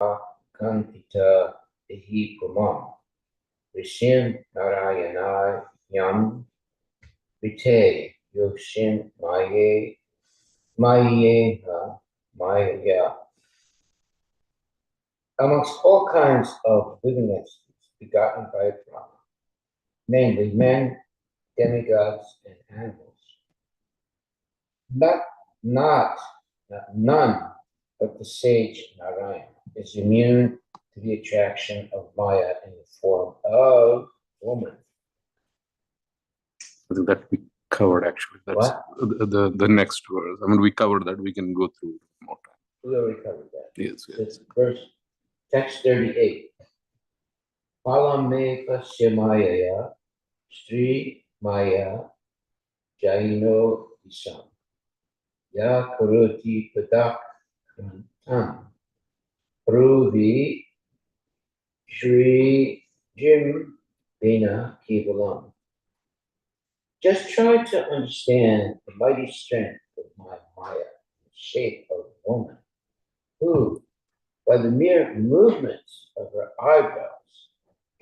Kantita Ihi Pumam Rishim Narayanai Yam Vite Yoshin Mayeha Maya. Amongst all kinds of living entities begotten by Brahma, namely men, demigods, and animals, not, not none but the sage Narayan is immune to the attraction of Maya in the form of woman. I think that we covered actually. That's what? The next verse. I mean, we covered that. We can go through more time. We already covered that. Yes, yes. It's verse, text 38. Palame pasyamaya Sri Maya Jaino Isam Ya Karoti Padak Tam Pruvi Shri Jim Bina Kivalam. Just try to understand the mighty strength of my Maya, the shape of a woman, who, by the mere movements of her eyebrows,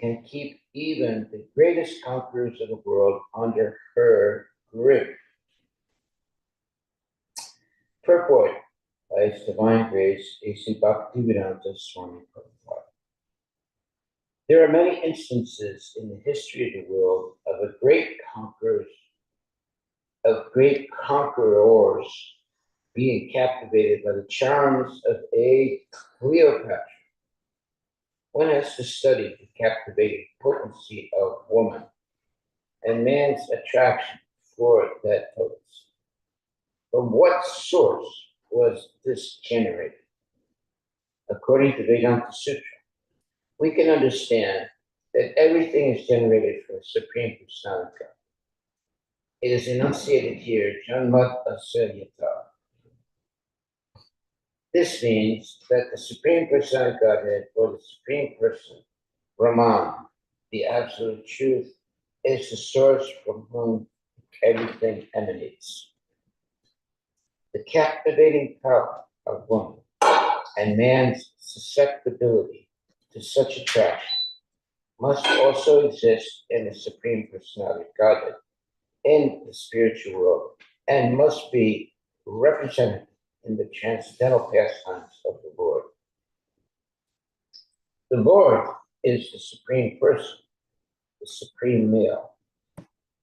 can keep even the greatest conquerors of the world under her grip. Purport by His Divine Grace, A.C. Bhaktivedanta Swami Prabhupada. There are many instances in the history of the world of great conquerors being captivated by the charms of a Cleopatra. One has to study the captivating potency of woman and man's attraction for that potency. From what source was this generated? According to Vedanta Sutra, we can understand that everything is generated from the Supreme Personality. It is enunciated here, Janmat Asaryata. This means that the Supreme Personality Godhead, or the Supreme Person, Brahman, the Absolute Truth, is the source from whom everything emanates. The captivating power of woman and man's susceptibility to such attraction must also exist in the Supreme Personality Godhead in the spiritual world and must be represented in the transcendental pastimes of the Lord. The Lord is the Supreme Person, the Supreme Male.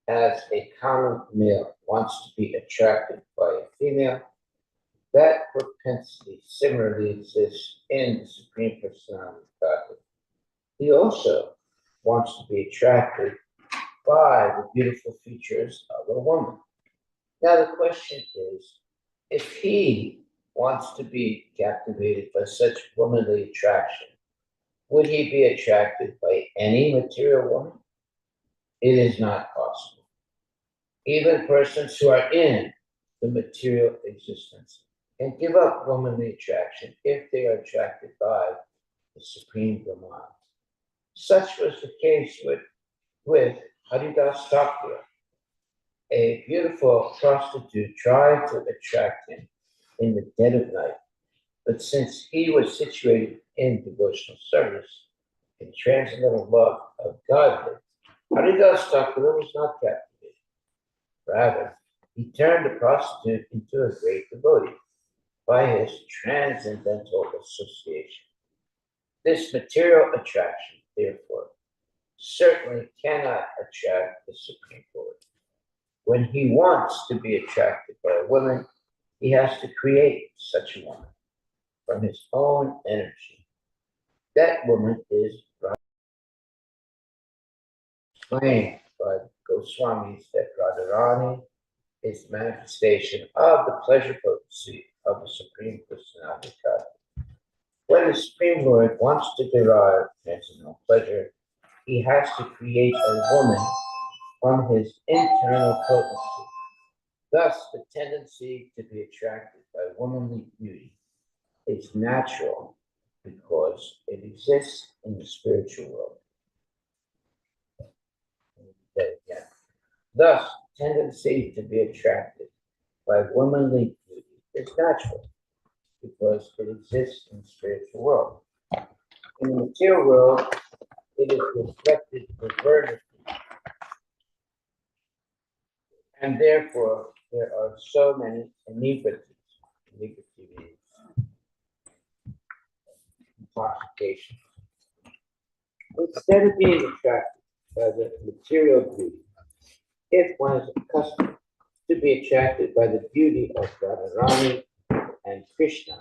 As a common male wants to be attracted by a female, that propensity similarly exists in the Supreme Personality of Godhead. He also wants to be attracted by the beautiful features of a woman. Now the question is, if he wants to be captivated by such womanly attraction, would he be attracted by any material woman? It is not possible. Even persons who are in the material existence can give up womanly attraction if they are attracted by the Supreme Brahman. Such was the case with Harivilas, a beautiful prostitute tried to attract him in the dead of night, but since he was situated in devotional service and transcendental love of Godhead, Harivilas was not captivated. Rather, he turned the prostitute into a great devotee by his transcendental association. This material attraction, therefore, certainly cannot attract the Supreme Lord. When he wants to be attracted by a woman, he has to create such a woman from his own energy. That woman is explained by the Goswamis that Radharani is the manifestation of the pleasure potency of the Supreme Personality of God. When the Supreme Lord wants to derive transcendental pleasure, he has to create a woman from his internal potency. Thus, the tendency to be attracted by womanly beauty is natural because it exists in the spiritual world. Thus, the tendency to be attracted by womanly beauty is natural because it exists in the spiritual world. In the material world, it is reflected perverted, and therefore there are so many iniquities. Iniquity means intoxication. Instead of being attracted by the material beauty, if one is accustomed to be attracted by the beauty of Radharani and Krishna,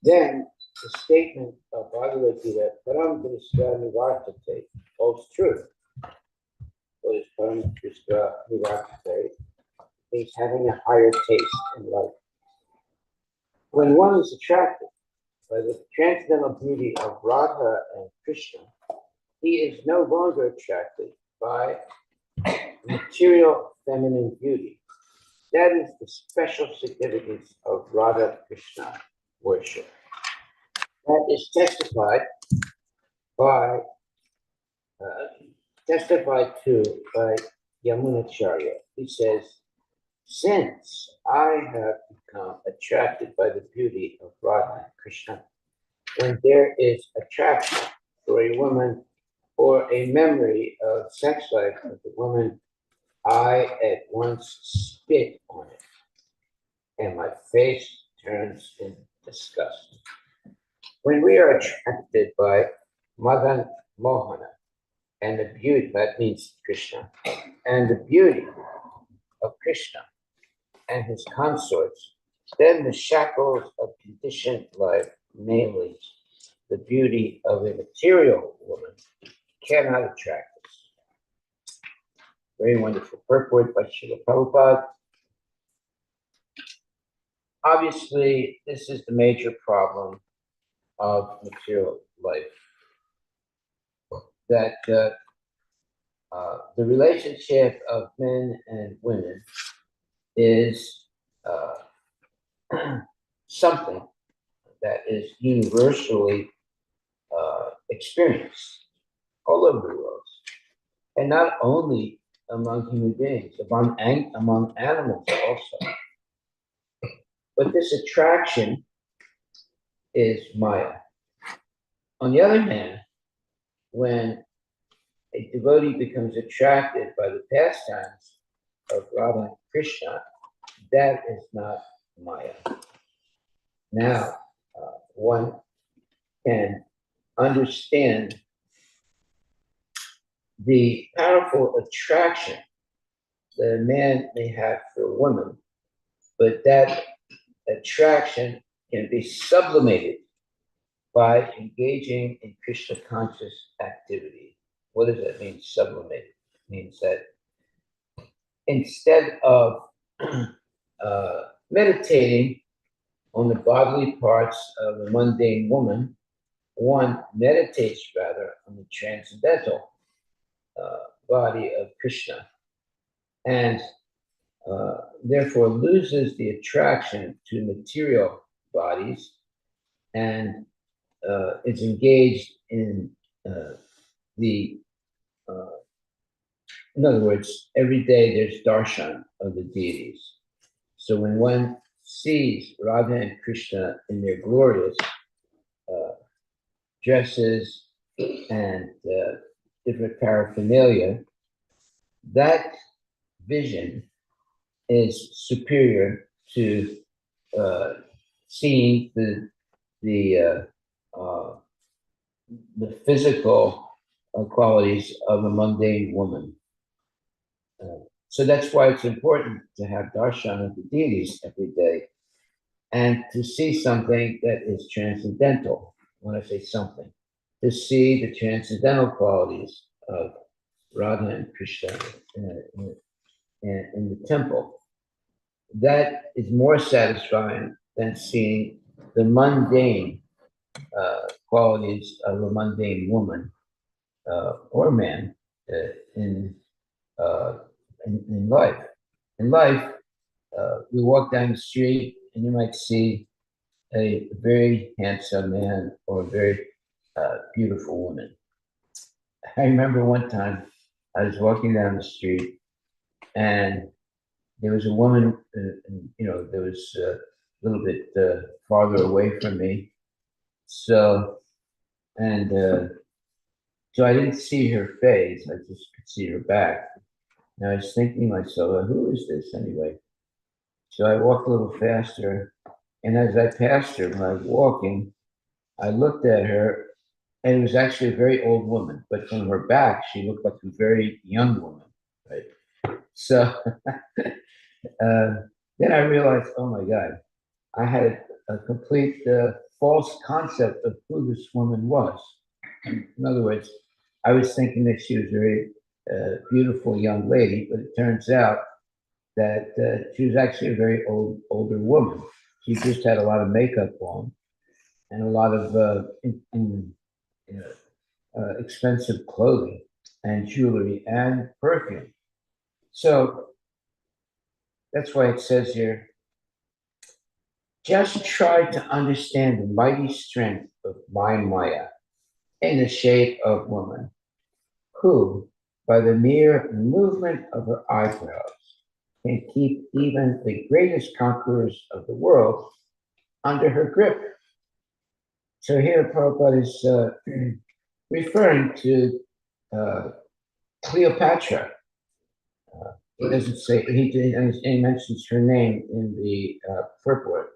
then the statement of Bhagavad Gita, Param Drisya Nivartate, holds true. What is Param Drisya Nivartate? Means having a higher taste in life. When one is attracted by the transcendental beauty of Radha and Krishna, he is no longer attracted by material feminine beauty. That is the special significance of Radha Krishna worship. That is testified to by Yamunacharya. He says, since I have become attracted by the beauty of Radha and Krishna, when there is attraction for a woman or a memory of sex life with the woman, I at once spit on it, and my face turns in disgust. When we are attracted by Madan Mohana and the beauty, that means Krishna, and the beauty of Krishna and his consorts, then the shackles of conditioned life, namely the beauty of a material woman, cannot attract us. Very wonderful purport by Srila Prabhupada. Obviously, this is the major problem of material life, that the relationship of men and women is something that is universally experienced all over the world, and not only among human beings, among animals also. But this attraction is Maya. On the other hand, when a devotee becomes attracted by the pastimes of Radha and Krishna, that is not Maya. Now, one can understand the powerful attraction that a man may have for a woman, but that attraction can be sublimated by engaging in Krishna conscious activity. What does that mean, sublimated? It means that instead of meditating on the bodily parts of a mundane woman, one meditates rather on the transcendental body of Krishna, and therefore loses the attraction to material bodies, and is engaged in in other words, every day there's darshan of the deities. So when one sees Radha and Krishna in their glorious dresses and different paraphernalia, that vision is superior to seeing the physical qualities of a mundane woman. So that's why it's important to have darshan of the deities every day, and to see something that is transcendental. When I say something, to see the transcendental qualities of Radha and Krishna in the temple. That is more satisfying than seeing the mundane qualities of a mundane woman or man in life. In life, we walk down the street and you might see a very handsome man or a very beautiful woman. I remember one time I was walking down the street and there was a woman, there was a little bit farther away from me. So And so I didn't see her face, I just could see her back. And I was thinking to myself, "Well, who is this anyway?" So I walked a little faster, and as I passed her when I was walking, I looked at her, and it was actually a very old woman, but from her back, she looked like a very young woman, right? So then I realized, oh my God, I had a complete false concept of who this woman was. In other words, I was thinking that she was a very beautiful young lady, but it turns out that she was actually a very older woman. She just had a lot of makeup on and a lot of expensive clothing and jewelry and perfume. So that's why it says here, just try to understand the mighty strength of my Maya in the shape of woman, who, by the mere movement of her eyebrows, can keep even the greatest conquerors of the world under her grip. So here Prabhupada is referring to uh, Cleopatra. He doesn't say, he mentions her name in the purport.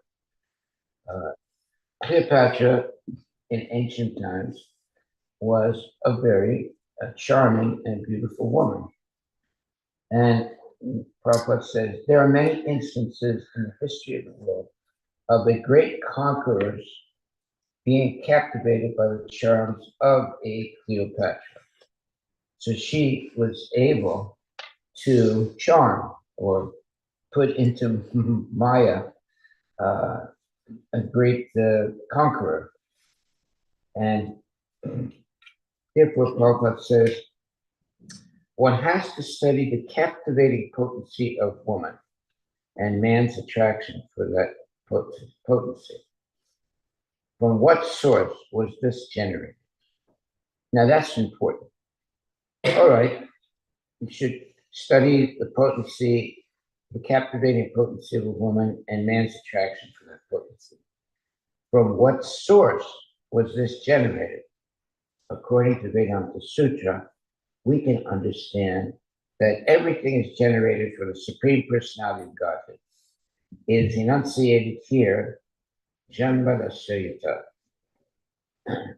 Cleopatra in ancient times was a very charming and beautiful woman. And Prabhupada says there are many instances in the history of the world of the great conquerors being captivated by the charms of a Cleopatra. So she was able to charm or put into Maya a great conqueror. And therefore, Prabhupada says, one has to study the captivating potency of woman and man's attraction for that potency. From what source was this generated? Now that's important. All right, you should study the potency, the captivating potency of a woman and man's attraction for that potency. From what source was this generated? According to Vedanta Sutra, we can understand that everything is generated from the Supreme Personality of Godhead. It is enunciated here, Janmadasayata.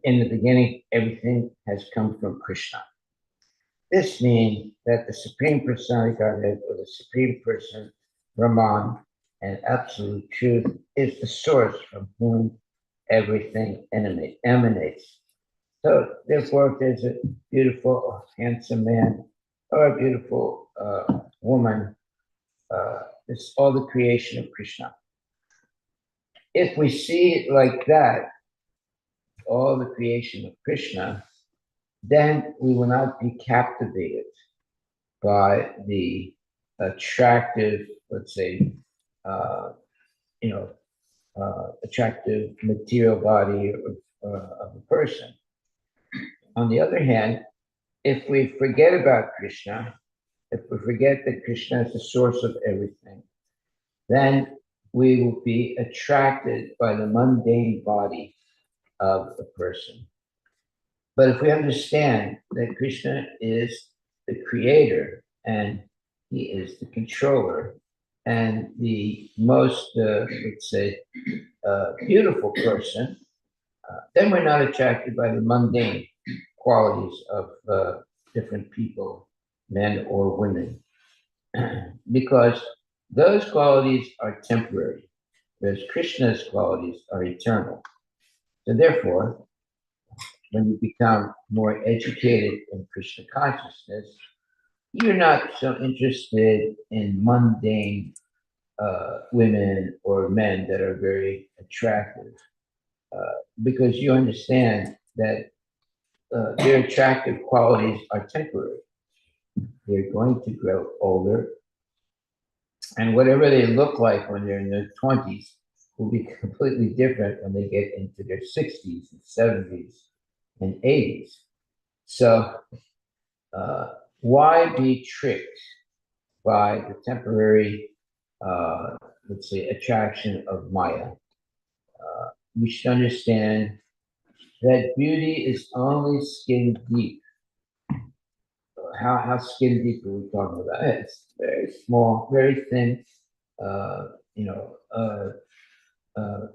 In the beginning, everything has come from Krishna. This means that the Supreme Personality of Godhead, or the Supreme Person, Brahman, and Absolute Truth, is the source from whom everything emanates. So, therefore, if there's a beautiful, handsome man or a beautiful woman, it's all the creation of Krishna. If we see it like that, all the creation of Krishna, then we will not be captivated by the attractive, let's say, attractive material body of a person. On the other hand, if we forget about Krishna, if we forget that Krishna is the source of everything, then we will be attracted by the mundane body of the person. But if we understand that Krishna is the creator and he is the controller and the most, let's say, beautiful person, then we're not attracted by the mundane qualities of different people, men or women, because those qualities are temporary, whereas Krishna's qualities are eternal. So therefore, when you become more educated in Krishna consciousness, you're not so interested in mundane women or men that are very attractive, because you understand that their attractive qualities are temporary. They're going to grow older, and whatever they look like when they're in their 20s will be completely different when they get into their 60s and 70s and 80s. So why be tricked by the temporary, let's say, attraction of Maya? We should understand that beauty is only skin deep. How skin deep are we talking about? It's very small, very thin, uh, you know,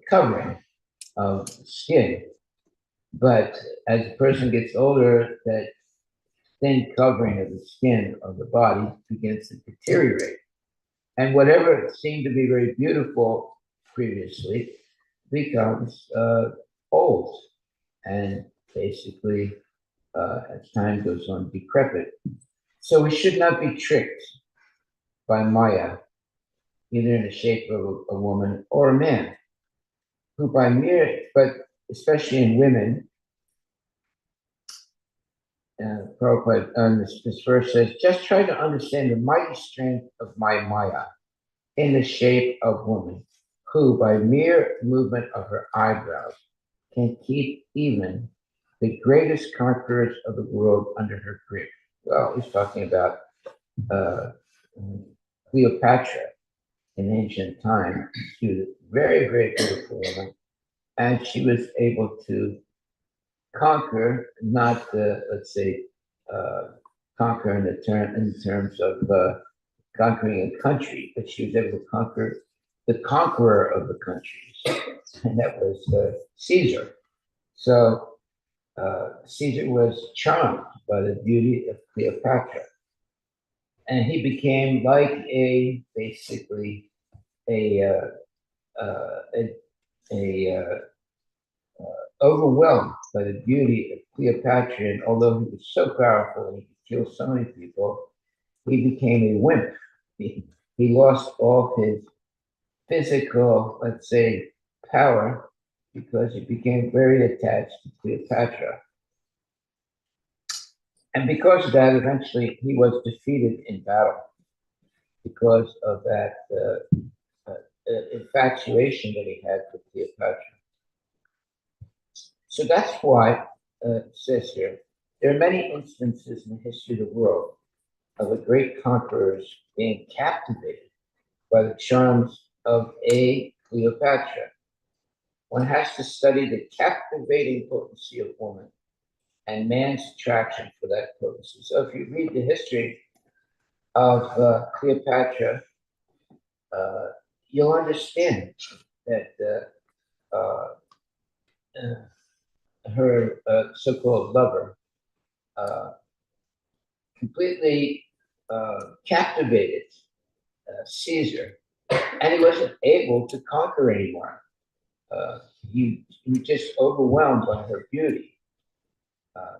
covering of skin. But as a person gets older, that thin covering of the skin of the body begins to deteriorate. And whatever seemed to be very beautiful previously becomes old and basically, as time goes on, decrepit. So we should not be tricked by Maya, either in the shape of a woman or a man, who by mere, but especially in women, Prabhupada, this verse says, just try to understand the mighty strength of my Maya in the shape of woman, who by mere movement of her eyebrows can keep even the greatest conquerors of the world under her grip. Well, he's talking about uh, Cleopatra in ancient time. She was a very, very beautiful woman, and she was able to conquer, not let's say, conquer in terms of conquering a country, but she was able to conquer the conqueror of the countries, and that was Caesar. So Caesar was charmed by the beauty of Cleopatra, and he became like a basically a overwhelmed by the beauty of Cleopatra. And although he was so powerful and he could kill so many people, he became a wimp. He lost all his physical, let's say, power because he became very attached to Cleopatra. And because of that, eventually he was defeated in battle because of that infatuation that he had for Cleopatra. So that's why it says here, there are many instances in the history of the world of the great conquerors being captivated by the charms of a Cleopatra. One has to study the captivating potency of woman and man's attraction for that potency. So if you read the history of Cleopatra, you'll understand that her so-called lover completely captivated Caesar, and he wasn't able to conquer anymore. He was just overwhelmed by her beauty.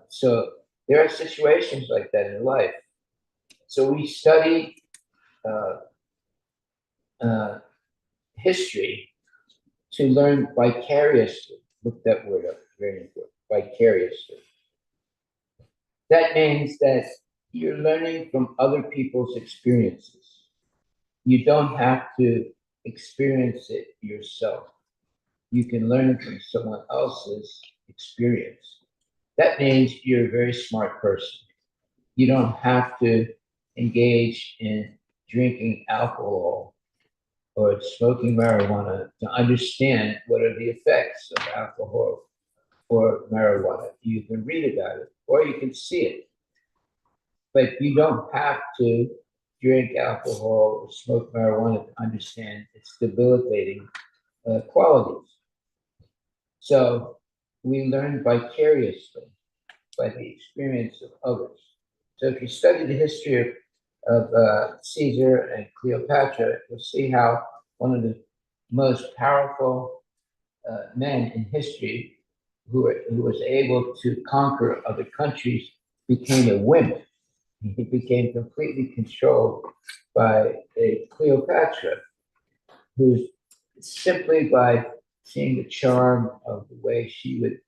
So there are situations like that in life. So we study uh, uh, history to learn vicariously. Look that word up, very important. Vicariously. That means that you're learning from other people's experiences. You don't have to experience it yourself. You can learn from someone else's experience. That means you're a very smart person. You don't have to engage in drinking alcohol or smoking marijuana to understand what are the effects of alcohol or marijuana. You can read about it or you can see it, but you don't have to drink alcohol or smoke marijuana to understand its debilitating qualities. So we learn vicariously by the experience of others. So if you study the history of Caesar and Cleopatra, you'll see how one of the most powerful men in history who was able to conquer other countries became a wimp. He became completely controlled by a Cleopatra, who simply by seeing the charm of the way she would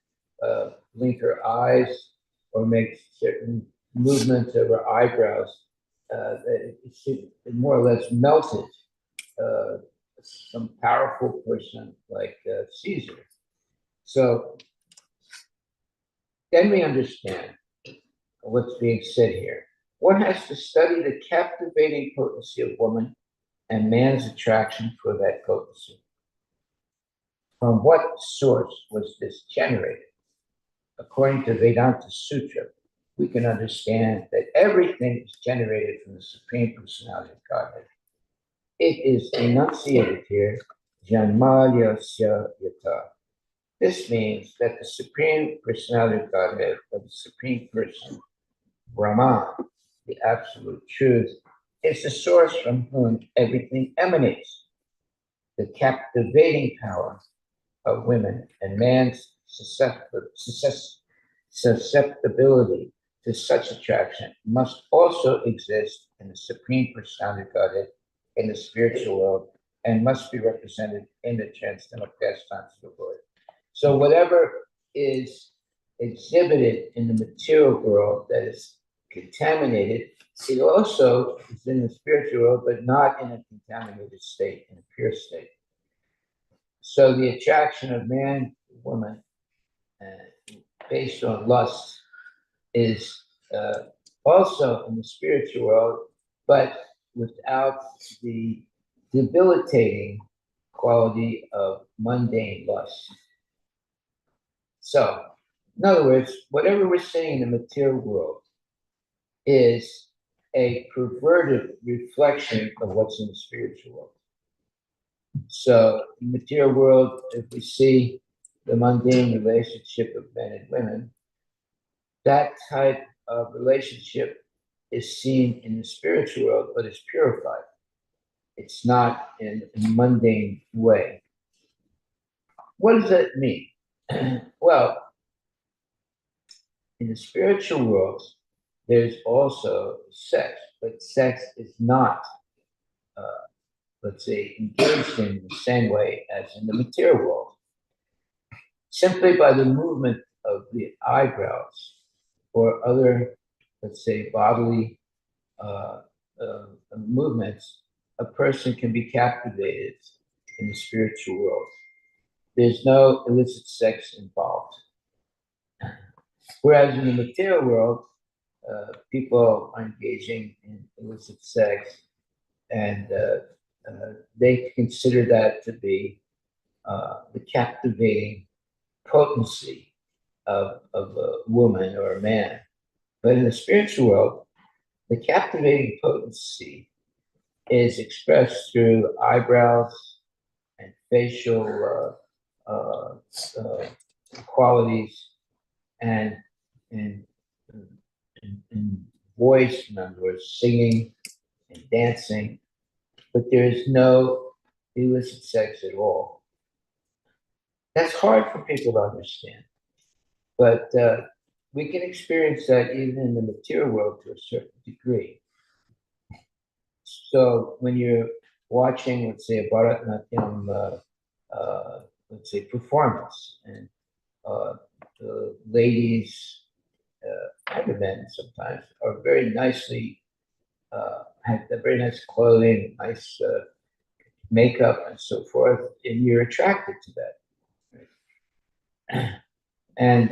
blink her eyes or make certain movements of her eyebrows, it more or less melted uh, some powerful person like Caesar. So then we understand what's being said here. One has to study the captivating potency of woman and man's attraction for that potency. From what source was this generated? according to Vedanta Sutra, we can understand that everything is generated from the Supreme Personality of Godhead. It is enunciated here, Janmaya Yata. This means that the Supreme Personality of Godhead, or the Supreme Person, Brahman, the Absolute Truth, is the source from whom everything emanates. The captivating power of women and man's susceptibility to such attraction must also exist in the Supreme Personality of Godhead in the spiritual world and must be represented in the transcendental pastimes of the Lord. So whatever is exhibited in the material world that is contaminated, it also is in the spiritual world, but not in a contaminated state, in a pure state. So the attraction of man to woman based on lust is also in the spiritual world, but without the debilitating quality of mundane lust. So, in other words, whatever we're seeing in the material world is a perverted reflection of what's in the spiritual world. So, in the material world, if we see the mundane relationship of men and women, that type of relationship is seen in the spiritual world, but it's purified. It's not in a mundane way. What does that mean? Well, in the spiritual world, there's also sex, but sex is not, let's say, engaged in the same way as in the material world. Simply by the movement of the eyebrows or other, let's say, bodily movements, a person can be captivated in the spiritual world. There's no illicit sex involved. Whereas in the material world, people are engaging in illicit sex, and they consider that to be the captivating potency of a woman or a man. But in the spiritual world, the captivating potency is expressed through eyebrows and facial qualities and voice, in other words, singing and dancing, but there is no illicit sex at all. That's hard for people to understand, but we can experience that even in the material world to a certain degree. So when you're watching, let's say, a Bharatanatyam, let's say, performance, and the ladies and the men sometimes are very nicely, have very nice clothing, nice makeup, and so forth, and you're attracted to that. Right? And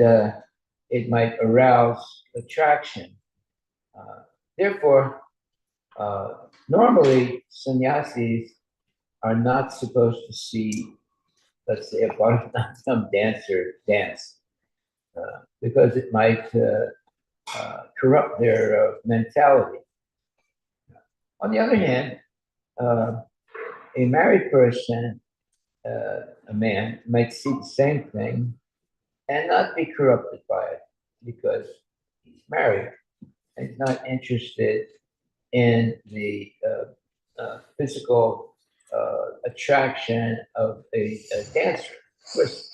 it might arouse attraction. Therefore, normally sannyasis are not supposed to see, let's say, a Bharatanatyam dancer dance, because it might corrupt their mentality. On the other hand, a married person, a man, might see the same thing and not be corrupted by it because he's married and he's not interested in the physical attraction of a dancer. Of course,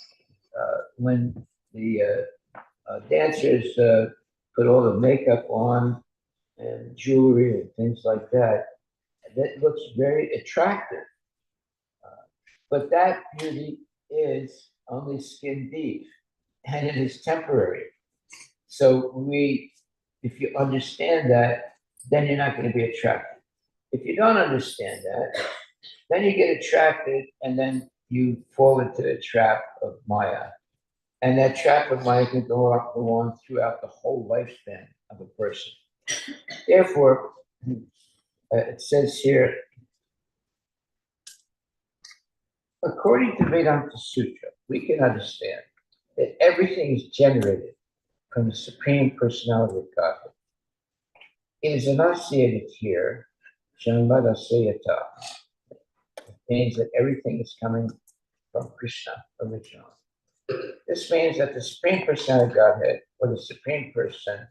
when the dancers put all the makeup on and jewelry and things like that, that looks very attractive. But that beauty is only skin deep, and it is temporary. So if you understand that, then you're not going to be attracted. If you don't understand that, then you get attracted, and then you fall into the trap of Maya. And that trap of Maya can go on throughout the whole lifespan of a person. Therefore, it says here, according to Vedanta Sutra, we can understand that everything is generated from the Supreme Personality of Godhead. It is enunciated here, Shanmada Sayata, means that everything is coming from Krishna originally. This means that the Supreme Personality of Godhead, or the Supreme Person,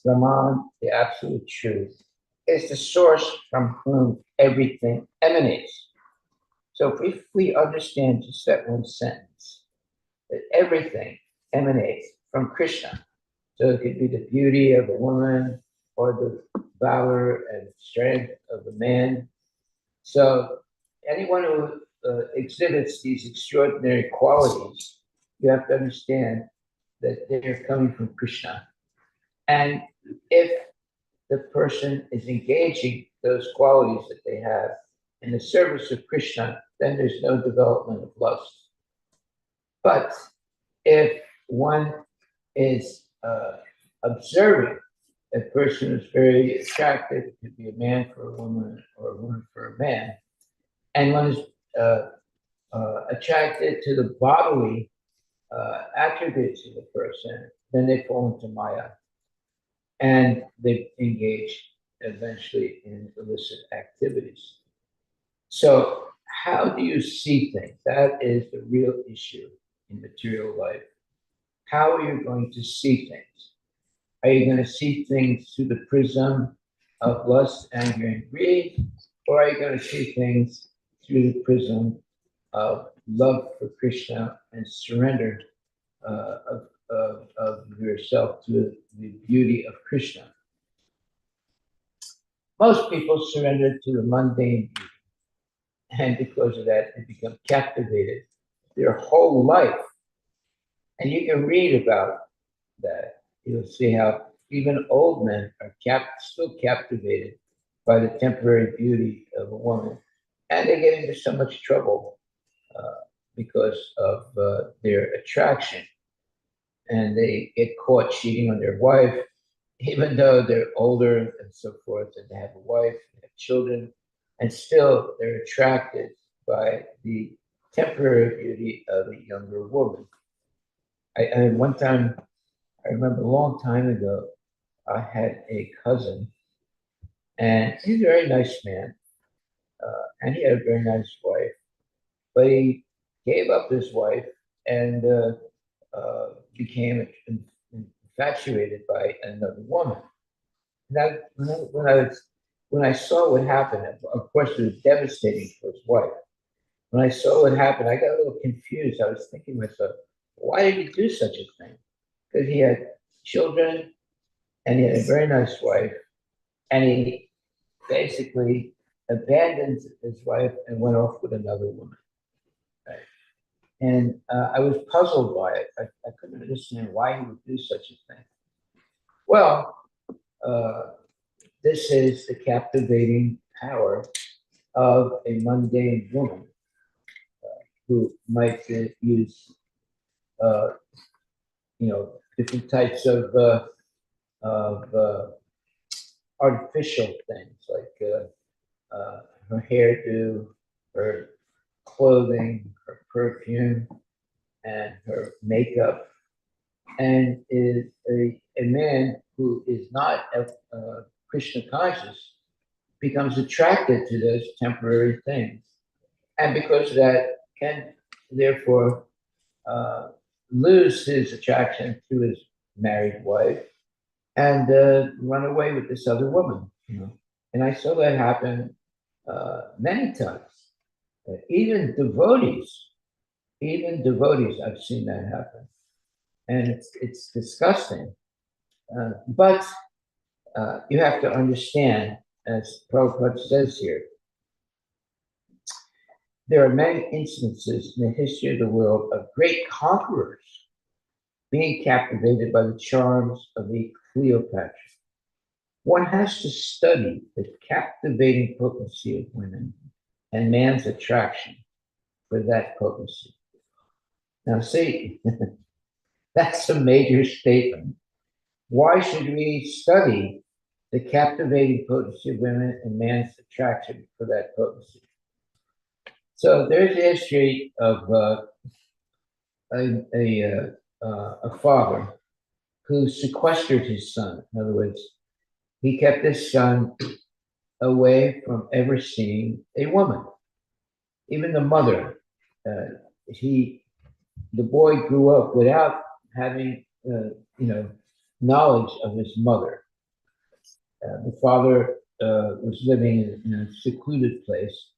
Brahman, the Absolute Truth, is the source from whom everything emanates. So if we understand just that one sentence, that everything emanates from Krishna, so it could be the beauty of a woman or the valor and strength of a man. So anyone who exhibits these extraordinary qualities, you have to understand that they're coming from Krishna. And if the person is engaging those qualities that they have in the service of Krishna, then there's no development of lust. But if one is observing a person who's very attractive, it could be a man for a woman or a woman for a man, and one is attracted to the bodily attributes of the person, then they fall into Maya and they engage eventually in illicit activities. So, how do you see things? That is the real issue in material life. How are you going to see things? Are you going to see things through the prism of lust, anger, and greed? Or are you going to see things through the prism of love for Krishna and surrender of yourself to the beauty of Krishna? Most people surrender to the mundane beauty, and because of that, they become captivated their whole life. And you can read about that. You'll see how even old men are still captivated by the temporary beauty of a woman. And they get into so much trouble because of their attraction. And they get caught cheating on their wife, even though they're older and so forth, and they have a wife, they have children, and still they're attracted by the temporary beauty of a younger woman. One time, I remember a long time ago, I had a cousin, and he's a very nice man, and he had a very nice wife, but he gave up his wife and became infatuated by another woman. Now, when I saw what happened, of course, it was devastating for his wife. When I saw what happened, I got a little confused. I was thinking to myself, why did he do such a thing? Because he had children and he had a very nice wife, and he basically abandoned his wife and went off with another woman. Right? And I was puzzled by it. I couldn't understand why he would do such a thing. Well, this is the captivating power of a mundane woman who might use, different types of artificial things like her hairdo, her clothing, her perfume, and her makeup, and is a man who is not Krishna conscious becomes attracted to those temporary things, and because of that can therefore lose his attraction to his married wife and run away with this other woman. And I saw that happen many times. Even devotees, I've seen that happen, and it's disgusting. But you have to understand, as Prabhupada says here, there are many instances in the history of the world of great conquerors being captivated by the charms of the Cleopatra. One has to study the captivating potency of women and man's attraction for that potency. Now, see, that's a major statement. Why should we study the captivating potency of women and man's attraction for that potency? So there's a history of a father who sequestered his son. In other words, he kept his son away from ever seeing a woman, even the mother. Uh, the boy grew up without having, knowledge of his mother. The father was living in a secluded place,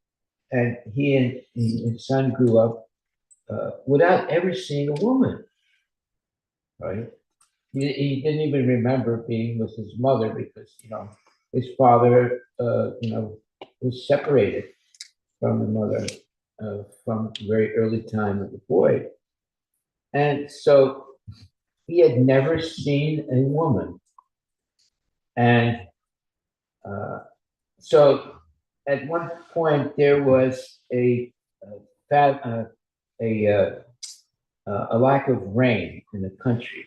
and he and his son grew up without ever seeing a woman. Right? He didn't even remember being with his mother because his father was separated from the mother from a very early time of the boy, and so he had never seen a woman, and uh, so at one point there was a, a lack of rain in the country.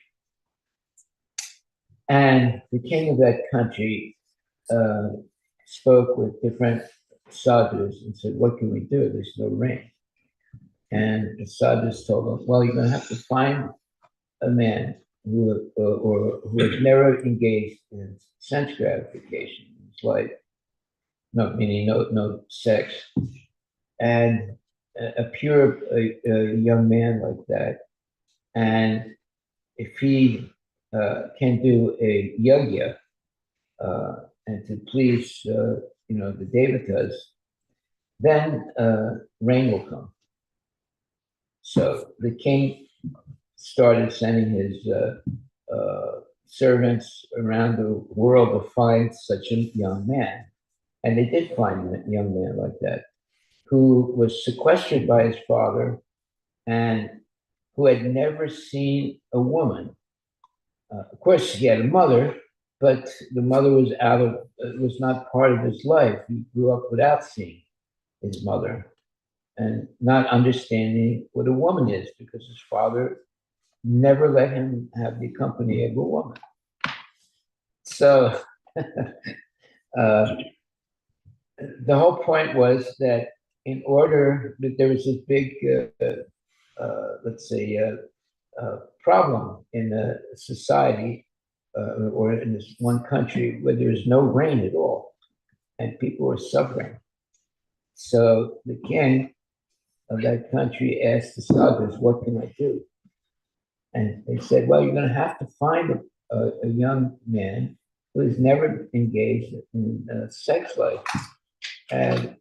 And the king of that country spoke with different sadhus and said, "What can we do? There's no rain." And the sadhus told him, "Well, you're going to have to find a man who has never engaged in sense gratification. It's like, no, meaning no sex, and a pure young man like that. And if he can do a yajna and to please, the devatas, then rain will come." So the king started sending his servants around the world to find such a young man. And they did find a young man like that, who was sequestered by his father and who had never seen a woman. Of course, he had a mother, but the mother was not part of his life. He grew up without seeing his mother and not understanding what a woman is because his father never let him have the company of a woman. So the whole point was that in order that there was this big, let's say, problem in a society or in this one country where there's no rain at all and people are suffering. So the king of that country asked the sadhus, "What can I do?" And they said, "Well, you're going to have to find a young man who has never engaged in sex life. And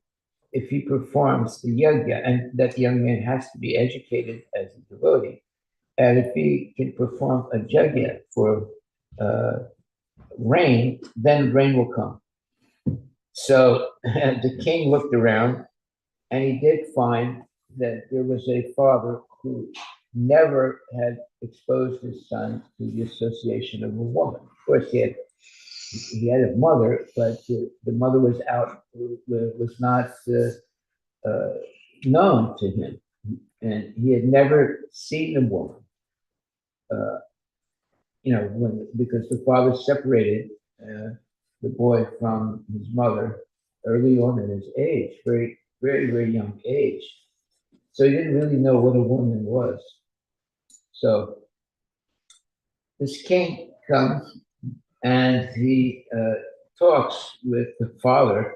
if he performs the yajna, and that young man has to be educated as a devotee, and if he can perform a yajna for rain, then rain will come." So the king looked around and he did find that there was a father who never had exposed his son to the association of a woman. Of course, he had a mother, but the mother was not known to him, and he had never seen a woman. Because the father separated the boy from his mother early on in his age, very, very, very young age. So he didn't really know what a woman was. So this king comes and he talks with the father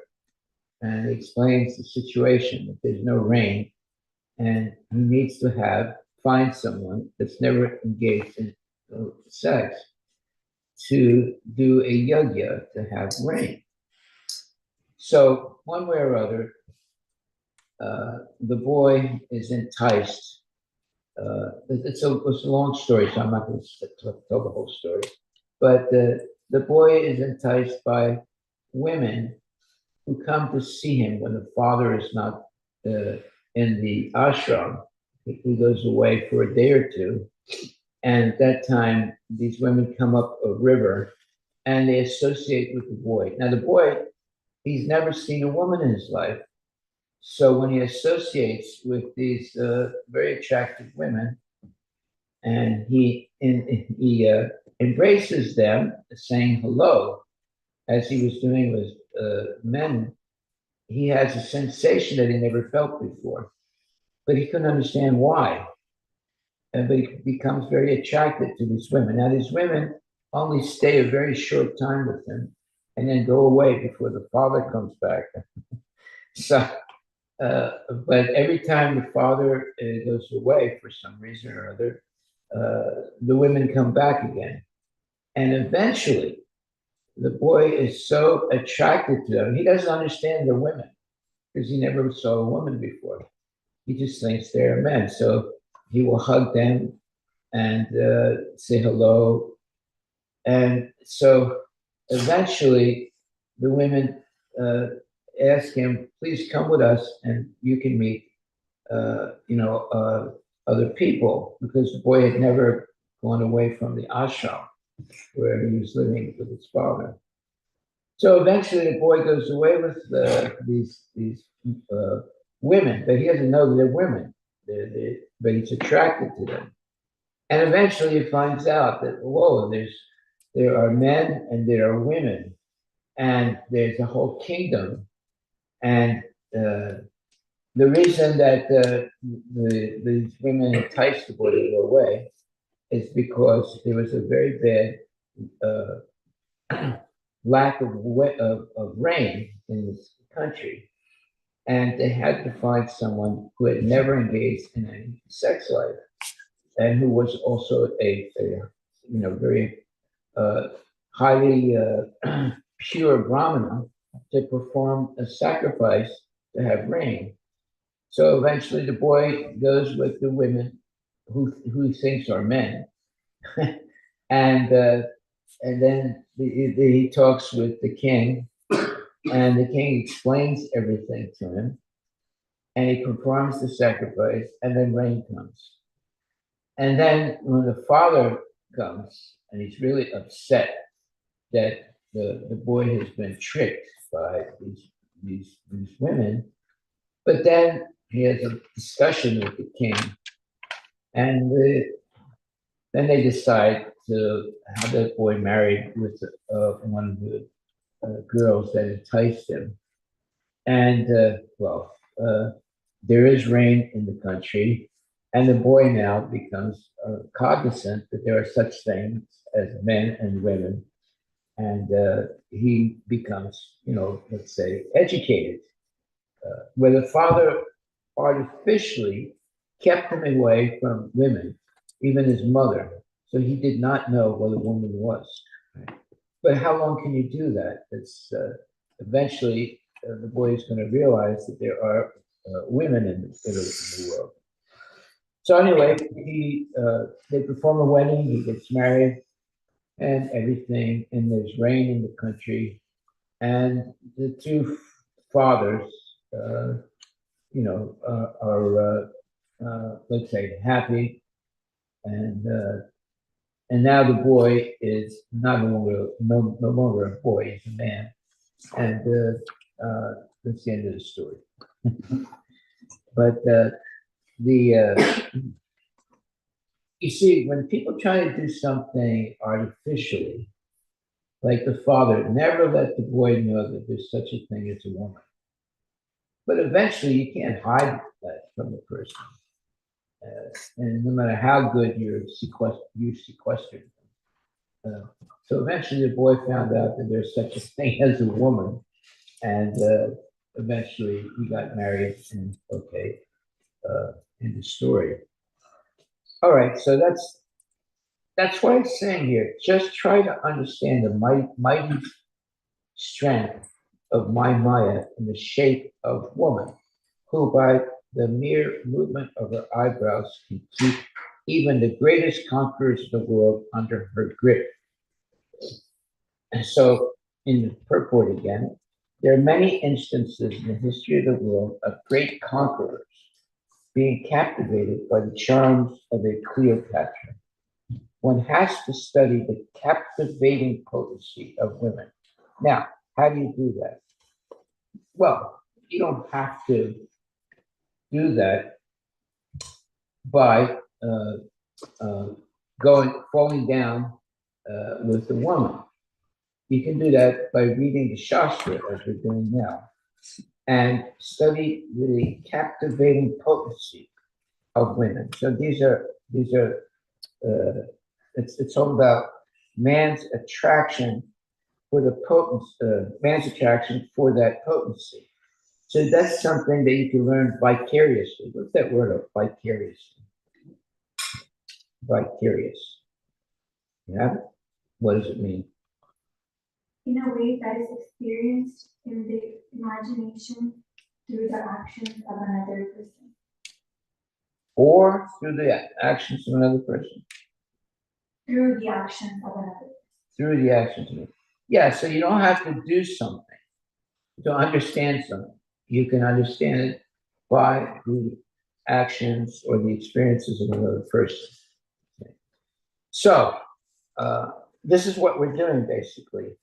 and explains the situation, that there's no rain and he needs to find someone that's never engaged in sex to do a yajna to have rain. So one way or other, the boy is enticed. It's a long story, so I'm not going to tell the whole story. But the boy is enticed by women who come to see him when the father is not in the ashram. He goes away for a day or two. And at that time, these women come up a river and they associate with the boy. Now, the boy, he's never seen a woman in his life. So when he associates with these very attractive women and he embraces them, saying hello, as he was doing with men, he has a sensation that he never felt before, but he couldn't understand why. and becomes very attracted to these women. Now, these women only stay a very short time with him and then go away before the father comes back. So, but every time the father goes away for some reason or other, the women come back again. And eventually, the boy is so attracted to them, he doesn't understand the women because he never saw a woman before. He just thinks they're men. So he will hug them and say hello. And so eventually, the women ask him, please come with us and you can meet, other people, because the boy had never gone away from the ashram where he was living with his father. So eventually, the boy goes away with these women, but he doesn't know that they're women. But he's attracted to them, and eventually, he finds out that whoa, there are men and there are women, and there's a whole kingdom. And the reason that these women enticed the boy to go away is because there was a very bad lack of rain in this country. And they had to find someone who had never engaged in any sex life and who was also a very highly pure brahmana to perform a sacrifice to have rain. So eventually the boy goes with the women who he thinks are men. and then he talks with the king, and the king explains everything to him, and he performs the sacrifice, and then rain comes. And then when the father comes, and he's really upset that the boy has been tricked by these women, but then he has a discussion with the king, and then they decide to have that boy married with one of the girls that enticed him. And there is rain in the country, and the boy now becomes cognizant that there are such things as men and women, and he becomes, let's say, educated. Where the father artificially kept him away from women, even his mother, so he did not know what a woman was. Right? But how long can you do that? It's eventually the boy is going to realize that there are women in the world. So anyway, they perform a wedding. He gets married, and everything. And there's rain in the country, and the two fathers, are let's say happy, and now the boy is no longer a boy; he's a man, and that's the end of the story. But you see, when people try to do something artificially, like the father never let the boy know that there's such a thing as a woman. But eventually, you can't hide that from the person. And no matter how good you sequestered them. So eventually, the boy found out that there's such a thing as a woman, and eventually he got married. And okay, in the story. All right, so that's why it's saying here. Just try to understand the mighty strength of my Maya in the shape of woman, who by the mere movement of her eyebrows can keep even the greatest conquerors of the world under her grip. And so, in the purport again, there are many instances in the history of the world of great conquerors being captivated by the charms of a Cleopatra. One has to study the captivating potency of women. Now, how do you do that? Well, you don't have to do that by falling down with the woman. You can do that by reading the Shastra, as we're doing now, and study the captivating potency of women. So these are These are, it's all about man's attraction for the potency, man's attraction for that potency. So that's something that you can learn vicariously. What's that word of vicariously? Vicarious. You have it? What does it mean? In a way that is experienced in the imagination through the actions of another person. Or through the actions of another person. Through the actions of another. Through the actions of it. Yeah, so you don't have to do something to understand something. You can understand it by the actions or the experiences of another person. So, this is what we're doing basically.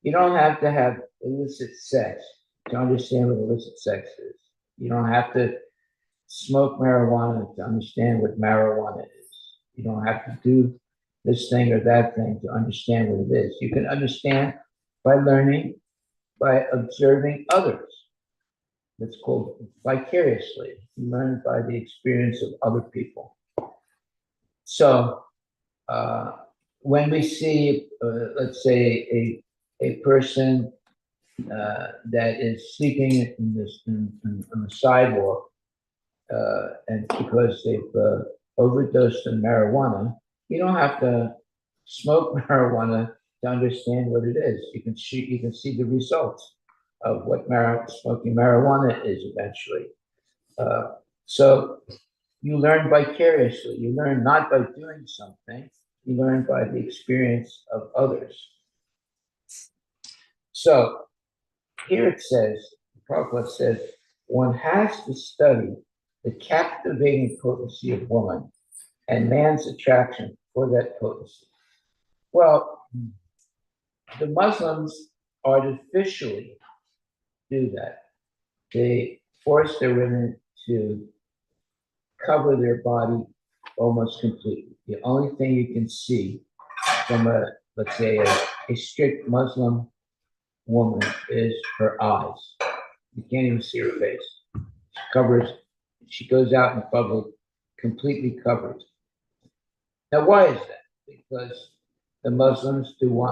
You don't have to have illicit sex to understand what illicit sex is. You don't have to smoke marijuana to understand what marijuana is. You don't have to do this thing or that thing to understand what it is. You can understand by learning, by observing others. That's called vicariously. You learn by the experience of other people. So, when we see, let's say, a person that is sleeping on the sidewalk, and because they've overdosed on marijuana, you don't have to smoke marijuana to understand what it is. You can see the results of what smoking marijuana is eventually. So you learn vicariously. You learn not by doing something. You learn by the experience of others. So here it says, Prabhupada says, one has to study the captivating potency of woman and man's attraction for that potency. Well, the Muslims artificially do that. They force their women to cover their body almost completely. The only thing you can see from let's say, a strict Muslim woman is her eyes. You can't even see her face. She goes out in public completely covered. Now, why is that? Because the Muslims do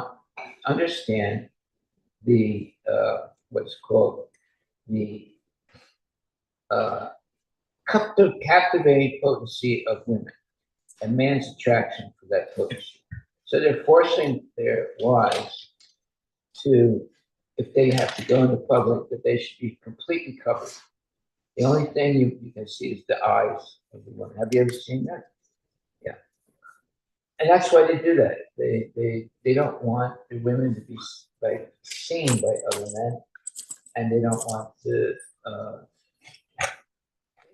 understand the what's called the captivating potency of women and man's attraction for that potency. So they're forcing their wives to, if they have to go into public, that they should be completely covered. The only thing you can see is the eyes of the woman. Have you ever seen that? Yeah. And that's why they do that. They don't want the women to be like seen by other men, and they don't want to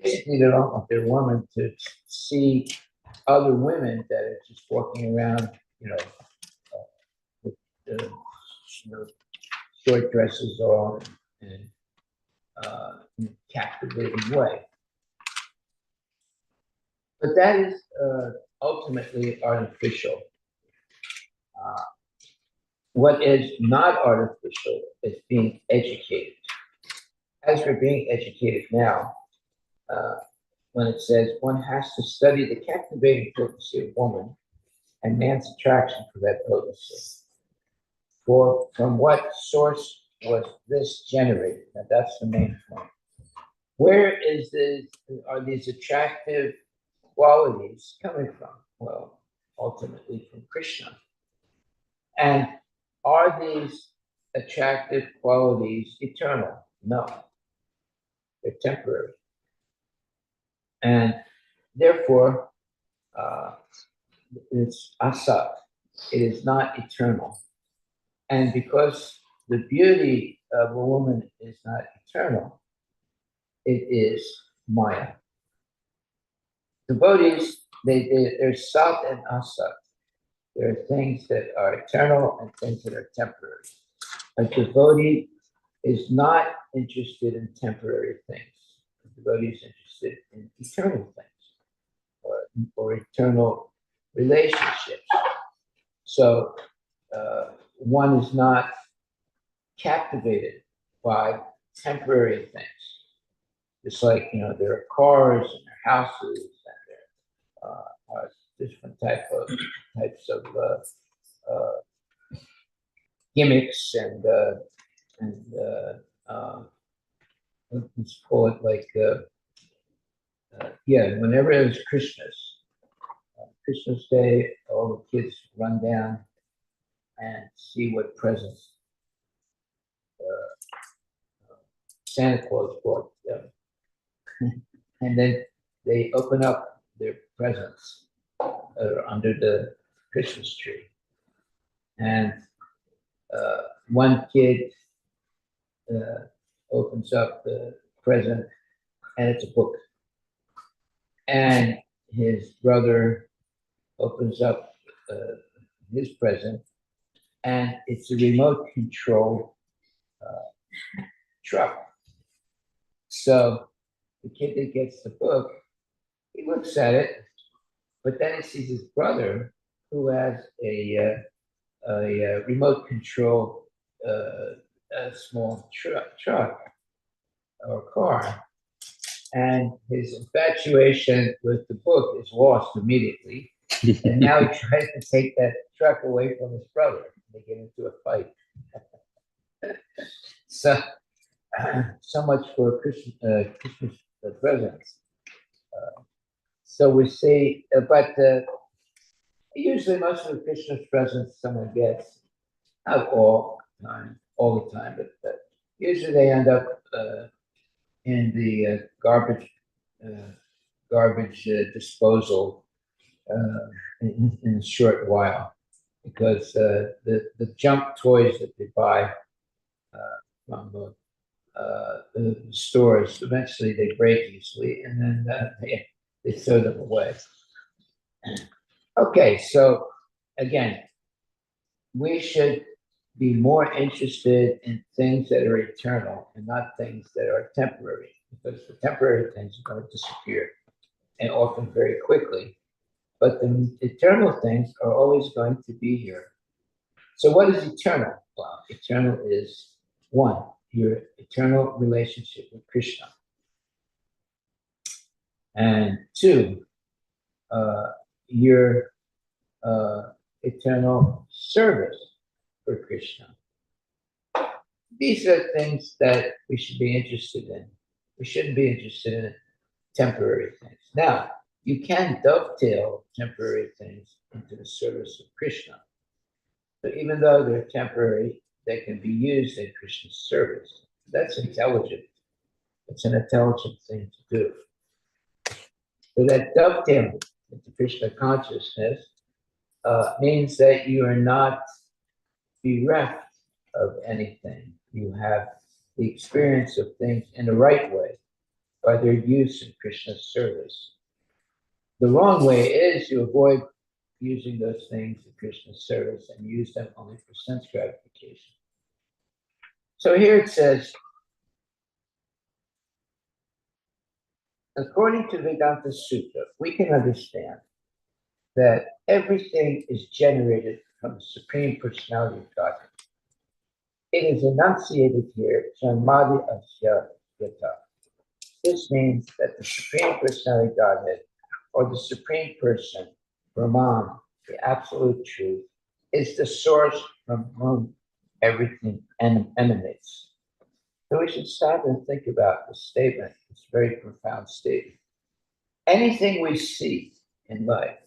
basically they don't want their women to see other women that are just walking around, with short dresses on and in a captivating way. But that is ultimately artificial. What is not artificial is being educated. As we're being educated now, when it says one has to study the captivating potency of woman and man's attraction for that potency. For from what source was this generated? Now that's the main point. Where are these attractive qualities coming from? Well, ultimately from Krishna. And are these attractive qualities eternal? No, they're temporary. And therefore, it's asat. It is not eternal. And because the beauty of a woman is not eternal, it is Maya. Devotees, there's sat and asat. There are things that are eternal and things that are temporary. A devotee is not interested in temporary things. A devotee is interested in eternal things or eternal relationships. So one is not captivated by temporary things. It's like, there are cars and there are houses and there are different types of gimmicks and let's call it like whenever there's Christmas Day, all the kids run down and see what presents Santa Claus brought them. And then they open up their presents under the Christmas tree. And one kid opens up the present and it's a book. And his brother opens up his present and it's a remote control truck. So the kid that gets the book, he looks at it, but then he sees his brother who has a remote control a small truck or car, and his infatuation with the book is lost immediately. And now he tries to take that truck away from his brother. They get into a fight. So much for Christmas presents. So we see, but usually most of the Christmas presents someone gets, not all the time, but usually they end up in the garbage disposal in a short while, because the junk toys that they buy from the stores, eventually they break easily, and then they throw them away. Okay, so again, we should be more interested in things that are eternal and not things that are temporary, because the temporary things are going to disappear, and often very quickly. But the eternal things are always going to be here. So what is eternal? Well, eternal is one, your eternal relationship with Krishna. And two, your eternal service for Krishna. These are things that we should be interested in. We shouldn't be interested in temporary things. Now, you can dovetail temporary things into the service of Krishna. But even though they're temporary, they can be used in Krishna's service. That's intelligent. It's an intelligent thing to do. So that dovetailing into Krishna consciousness means that you are not bereft of anything. You have the experience of things in the right way by their use in Krishna's service. The wrong way is you avoid using those things in Krishna's service and use them only for sense gratification. So here it says, according to Vedanta Sutta, we can understand that everything is generated from the Supreme Personality of Godhead. It is enunciated here, Janmadi Asya Yata. This means that the Supreme Personality of Godhead, or the Supreme Person, Brahman, the Absolute Truth, is the source from whom everything emanates. So we should stop and think about this statement. It's a very profound statement. Anything we see in life,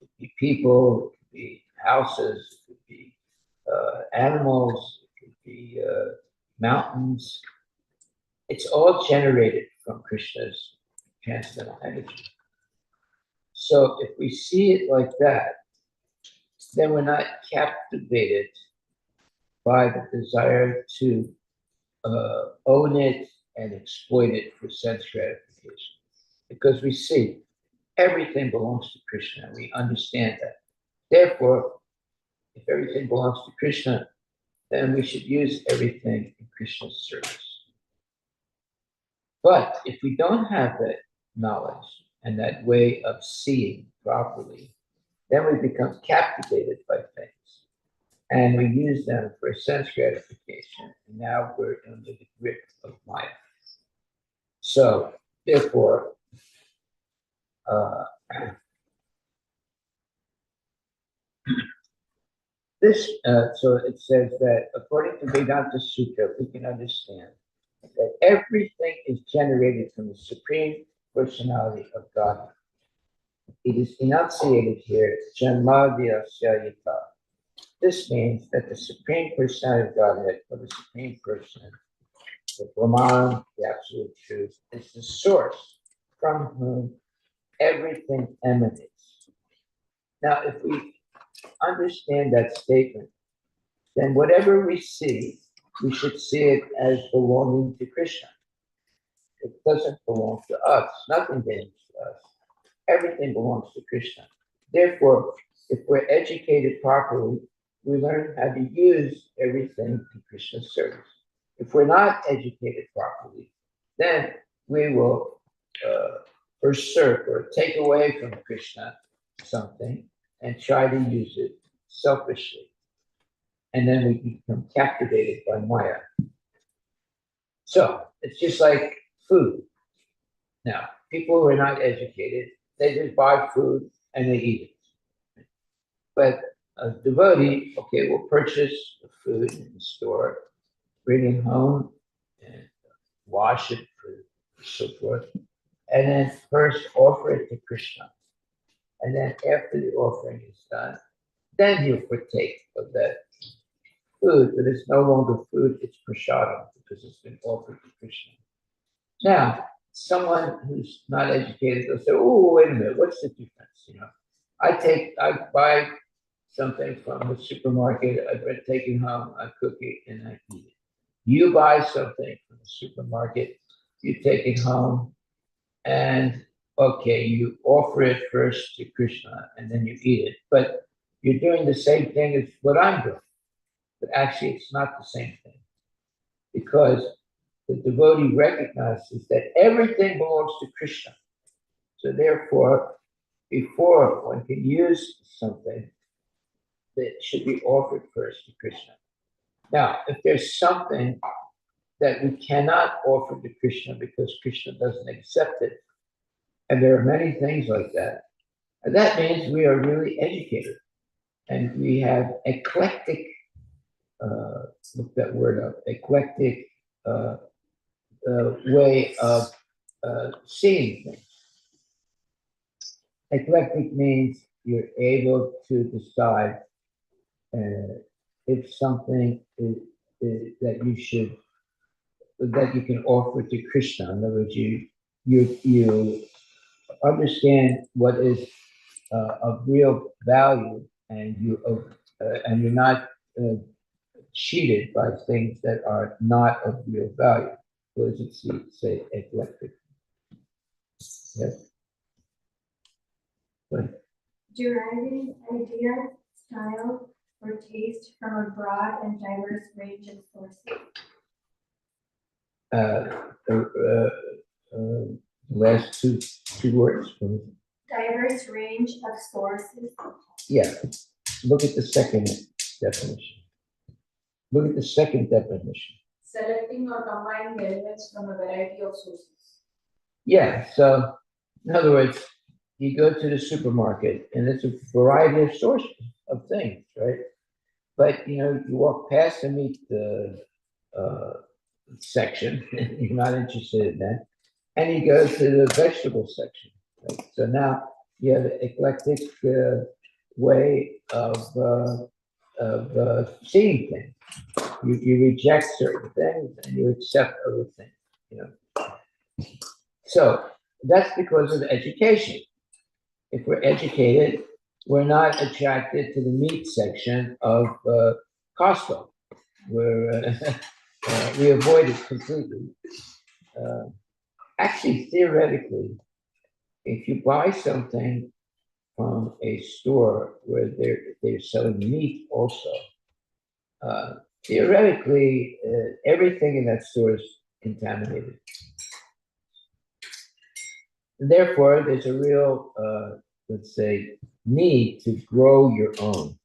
it could be people, it could be houses, it could be animals, it could be mountains. It's all generated from Krishna's transcendental energy. So if we see it like that, then we're not captivated by the desire to own it and exploit it for sense gratification. Because we see everything belongs to Krishna. We understand that. Therefore, if everything belongs to Krishna, then we should use everything in Krishna's service. But if we don't have that knowledge and that way of seeing properly, then we become captivated by things. And we use them for sense gratification. And now we're under the grip of Maya. So, therefore, Uh, so it says that according to Vedanta Sutra, we can understand that everything is generated from the Supreme Personality of God. It is enunciated here, Janmadhyasya Yata. This means that the Supreme Personality of Godhead, or the Supreme Person, the Brahman, the Absolute Truth, is the source from whom everything emanates. Now, if we understand that statement, then whatever we see, we should see it as belonging to Krishna. It doesn't belong to us. Nothing belongs to us. Everything belongs to Krishna. Therefore, if we're educated properly, we learn how to use everything to Krishna's service. If we're not educated properly, then we will usurp or take away from Krishna something and try to use it selfishly. And then we become captivated by Maya. So it's just like food. Now, people who are not educated, they just buy food and they eat it. But a devotee, okay, will purchase the food in the store, bring it home, and wash it for so forth, and then first offer it to Krishna. And then after the offering is done, then he'll partake of that food, but it's no longer food, it's prasadam, because it's been offered to Krishna. Now, someone who's not educated will say, oh, wait a minute, what's the difference? You know, I buy something from the supermarket, I take it home, I cook it, and I eat it. You buy something from the supermarket, you take it home, and okay, you offer it first to Krishna, and then you eat it. But you're doing the same thing as what I'm doing. But actually, it's not the same thing. Because the devotee recognizes that everything belongs to Krishna. So therefore, before one can use something, that should be offered first to Krishna. Now, if there's something that we cannot offer to Krishna because Krishna doesn't accept it, and there are many things like that, and that means we are really educated and we have eclectic, look that word up, eclectic way of seeing things. Eclectic means you're able to decide if something is that you can offer to Krishna. In other words, you understand what is of real value, and you're not cheated by things that are not of real value. What does it say? Eclectic. Yes. Deriving ideas, style, or taste from a broad and diverse range of sources. Last two words. Diverse range of sources. Yeah. Look at the second definition. Look at the second definition. Selecting or combining elements from a variety of sources. Yeah. So, in other words, you go to the supermarket and it's a variety of sources of things, right? But you walk past the meat section, you're not interested in that, and you go to the vegetable section. Right? So now you have an eclectic way of seeing things. You reject certain things and you accept other things. So that's because of education. If we're educated, we're not attracted to the meat section of Costco. We avoid it completely. Actually, theoretically, if you buy something from a store where they're selling meat also, theoretically, everything in that store is contaminated. And therefore, there's a real, let's say, need to grow your own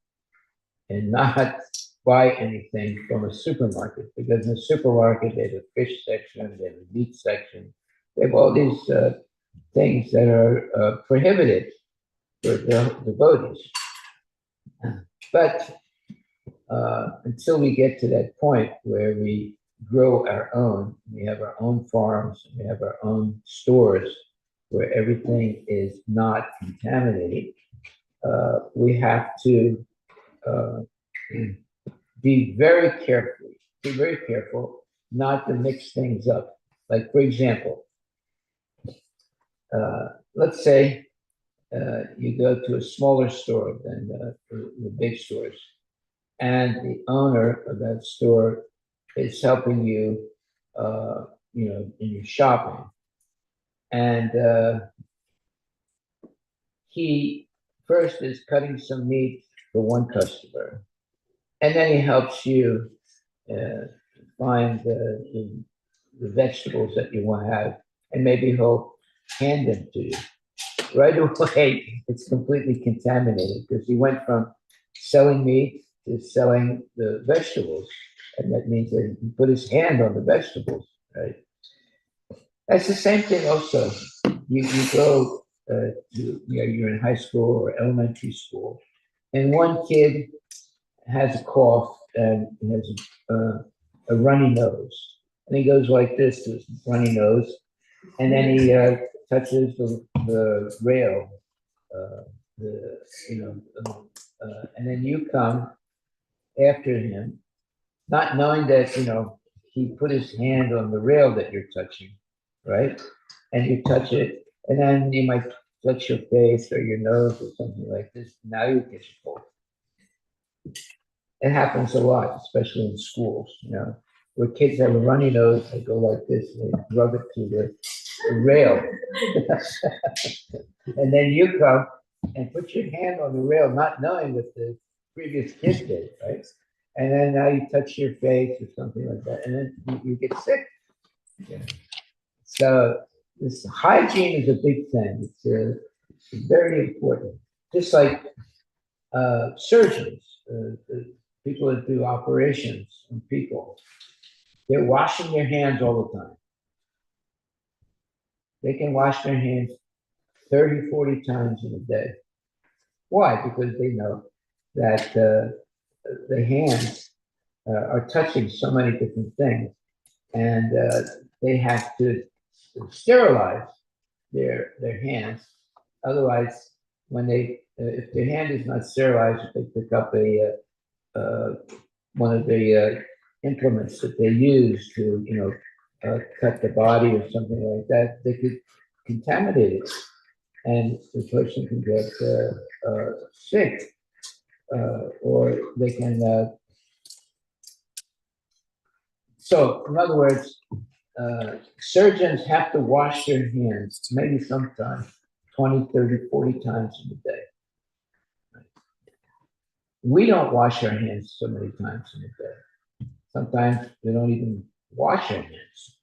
and not buy anything from a supermarket, because in the supermarket, they have a fish section, they have a meat section, they have all these things that are prohibited for the devotees. But until we get to that point where we grow our own, we have our own farms, we have our own stores where everything is not contaminated, we have to uh, be very careful not to mix things up. Like, for example, let's say you go to a smaller store than the big stores, and the owner of that store is helping you, in your shopping. And he first is cutting some meat for one customer, and then he helps you find the vegetables that you want to have, and maybe he'll hand them to you. Right away, it's completely contaminated because he went from selling meat to selling the vegetables. And that means that he put his hand on the vegetables, right? That's the same thing also. You go you're in high school or elementary school, and one kid has a cough and has a runny nose. And he goes like this to his runny nose, and then he touches the rail, uh, the, and then you come after him, not knowing that, he put his hand on the rail that you're touching, right? And you touch it, and then you might touch your face or your nose or something like this. Now you get your cold. It happens a lot, especially in schools, where kids have a runny nose, they go like this, and they rub it to the rail. And then you come and put your hand on the rail, not knowing what the previous kid did, right? And then now you touch your face or something like that, and then you get sick. Yeah. So this hygiene is a big thing. It's very important. Just like surgeons, people that do operations on people, they're washing their hands all the time. They can wash their hands 30, 40 times in a day. Why? Because they know that the hands are touching so many different things, and they have to sterilize their hands. Otherwise, when if their hand is not sterilized, if they pick up one of the implements that they use to, cut the body or something like that, they could contaminate it, and the person can get sick, or they can. So, in other words, surgeons have to wash their hands maybe sometimes 20, 30, 40 times in a day. We don't wash our hands so many times in a day. Sometimes we don't even wash our hands.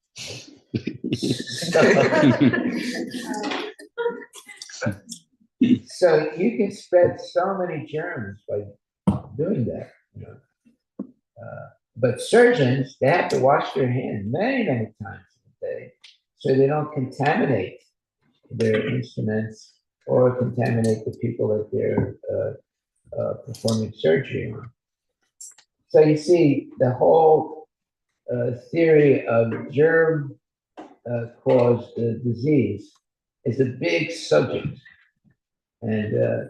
So you can spread so many germs by doing that. But surgeons, they have to wash their hands many, many times a day so they don't contaminate their instruments or contaminate the people that they're performing surgery on. So you see, the whole theory of germ caused disease is a big subject. And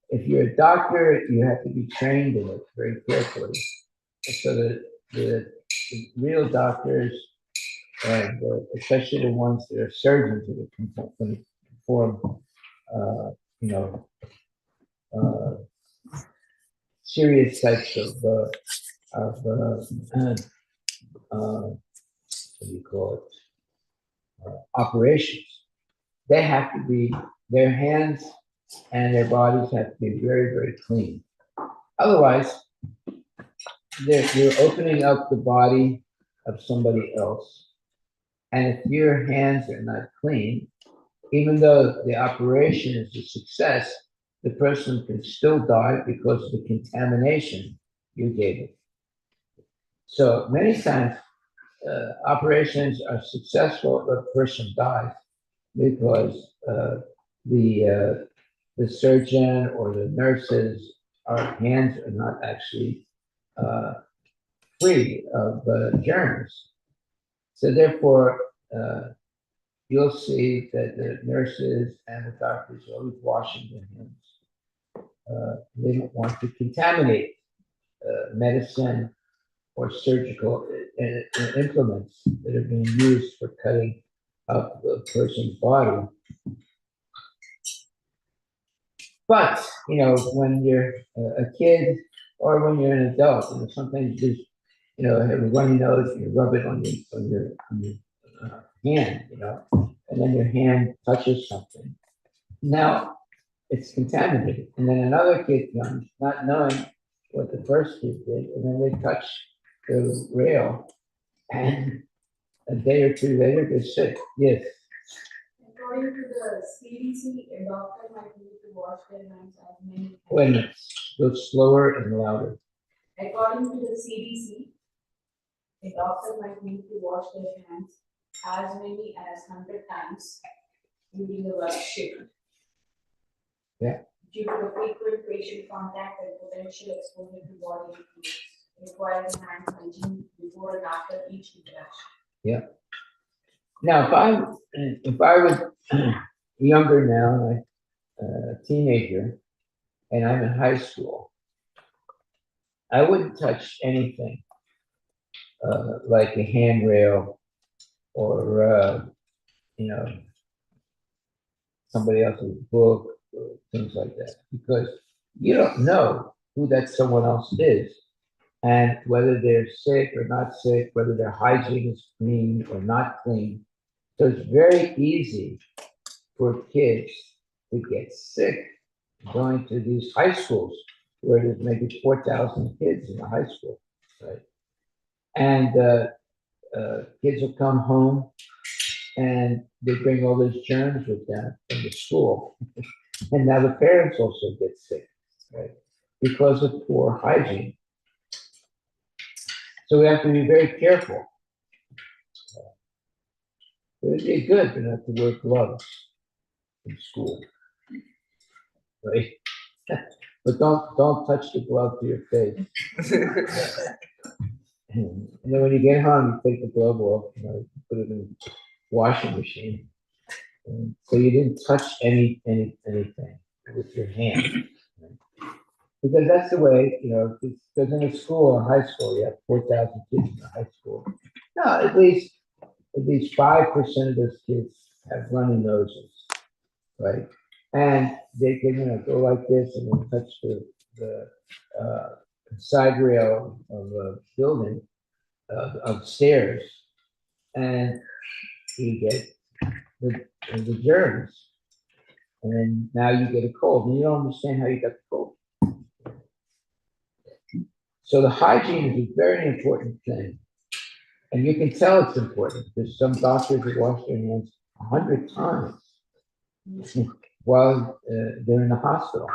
if you're a doctor, you have to be trained in it very carefully. So that the real doctors, and especially the ones that are surgeons that can perform, serious types of what do you call it, operations. They have to be, their hands and their bodies have to be very, very clean. Otherwise, you're opening up the body of somebody else. And if your hands are not clean, even though the operation is a success, the person can still die because of the contamination you gave it. So many times, operations are successful, but the person dies because the surgeon or the nurses, our hands are not actually free of germs. So therefore, you'll see that the nurses and the doctors are always washing their hands. They don't want to contaminate medicine or surgical implements that are being used for cutting up a person's body. But, when you're a kid or when you're an adult, sometimes you just, have a runny nose and you rub it on your hand, and then your hand touches something. Now it's contaminated. And then another kid comes, not knowing what the first kid did, and then they touch the rail, and a day or two later, they're sick. Yes. According to the CDC, a doctor might need to wash their hands as many times. Wait a minute. Go slower and louder. According to the CDC, a doctor might need to wash their hands as many as 100 times during the work shift. Yeah. Due to the frequent patient contact and potential exposure to body fluids, requires hand hygiene before and after each interaction. Yeah. Now, if I was younger now, like a teenager, and I'm in high school, I wouldn't touch anything like a handrail or somebody else's book or things like that, because you don't know who that someone else is and whether they're sick or not sick, whether their hygiene is clean or not clean. So it's very easy for kids to get sick going to these high schools where there's maybe 4,000 kids in the high school, right? And kids will come home and they bring all those germs with them from the school. And now the parents also get sick, right? Because of poor hygiene. So we have to be very careful. It would be good to not to wear gloves in school, right? But don't touch the glove to your face. And then when you get home, you take the glove off, put it in the washing machine. And so you didn't touch anything with your hand. Right? Because that's the way, because in a school, in high school, you have 4,000 kids in the high school. No, at least 5% of those kids have runny noses, right? And they can, go like this and then touch the side rail of a building, upstairs, and you get the germs. And then now you get a cold, and you don't understand how you got the cold. So the hygiene is a very important thing. And you can tell it's important because some doctors have washed their hands 100 times while they're in the hospital.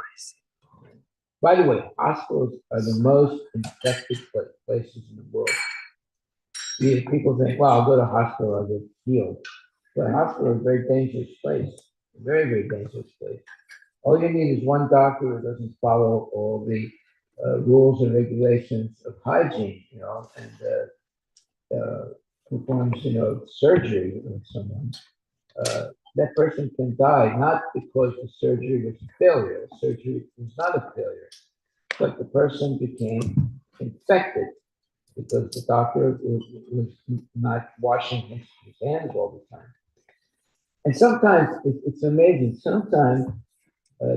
By the way, hospitals are the most infected places in the world. People think, well, I'll go to a hospital, I'll get healed. But a hospital is a very dangerous place, a very, very dangerous place. All you need is one doctor who doesn't follow all the rules and regulations of hygiene, and performs, surgery on someone. That person can die, not because the surgery was a failure. The surgery was not a failure, but the person became infected because the doctor was not washing his hands all the time. And sometimes it's amazing. Sometimes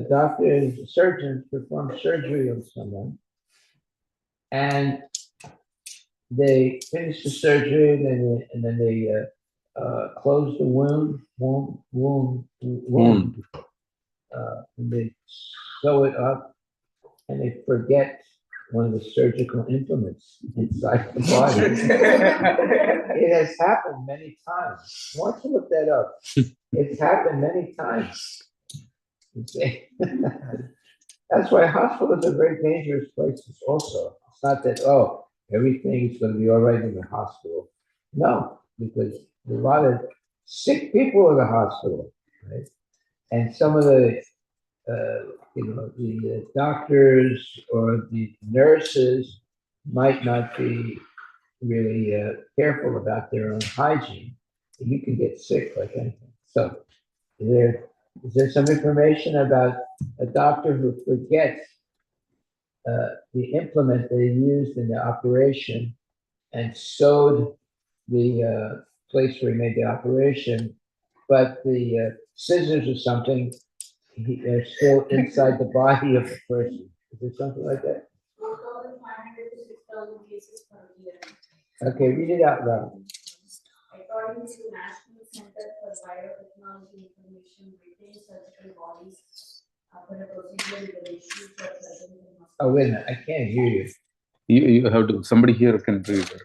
doctors, surgeons perform surgery on someone, and they finish the surgery, and then they close the wound, and they sew it up, and they forget one of the surgical implements inside the body. It has happened many times. Why don't you look that up? It's happened many times. You see? That's why hospitals are very dangerous places also. It's not that, everything is going to be all right in the hospital. No, because a lot of sick people in the hospital, right? And some of the, the doctors or the nurses might not be really careful about their own hygiene. You can get sick like anything. So, is there some information about a doctor who forgets the implement they used in the operation and sewed the place where he made the operation, but the scissors or something, they're still inside the body of the person? Is there something like that? 4,500 to 6,000 cases per year. Okay, read it out loud. According to National Center for Biotechnology Information, retained surgical bodies after a procedure with the issues that present in hospital. Oh, wait a minute, I can't hear you. You have to, somebody here can read it.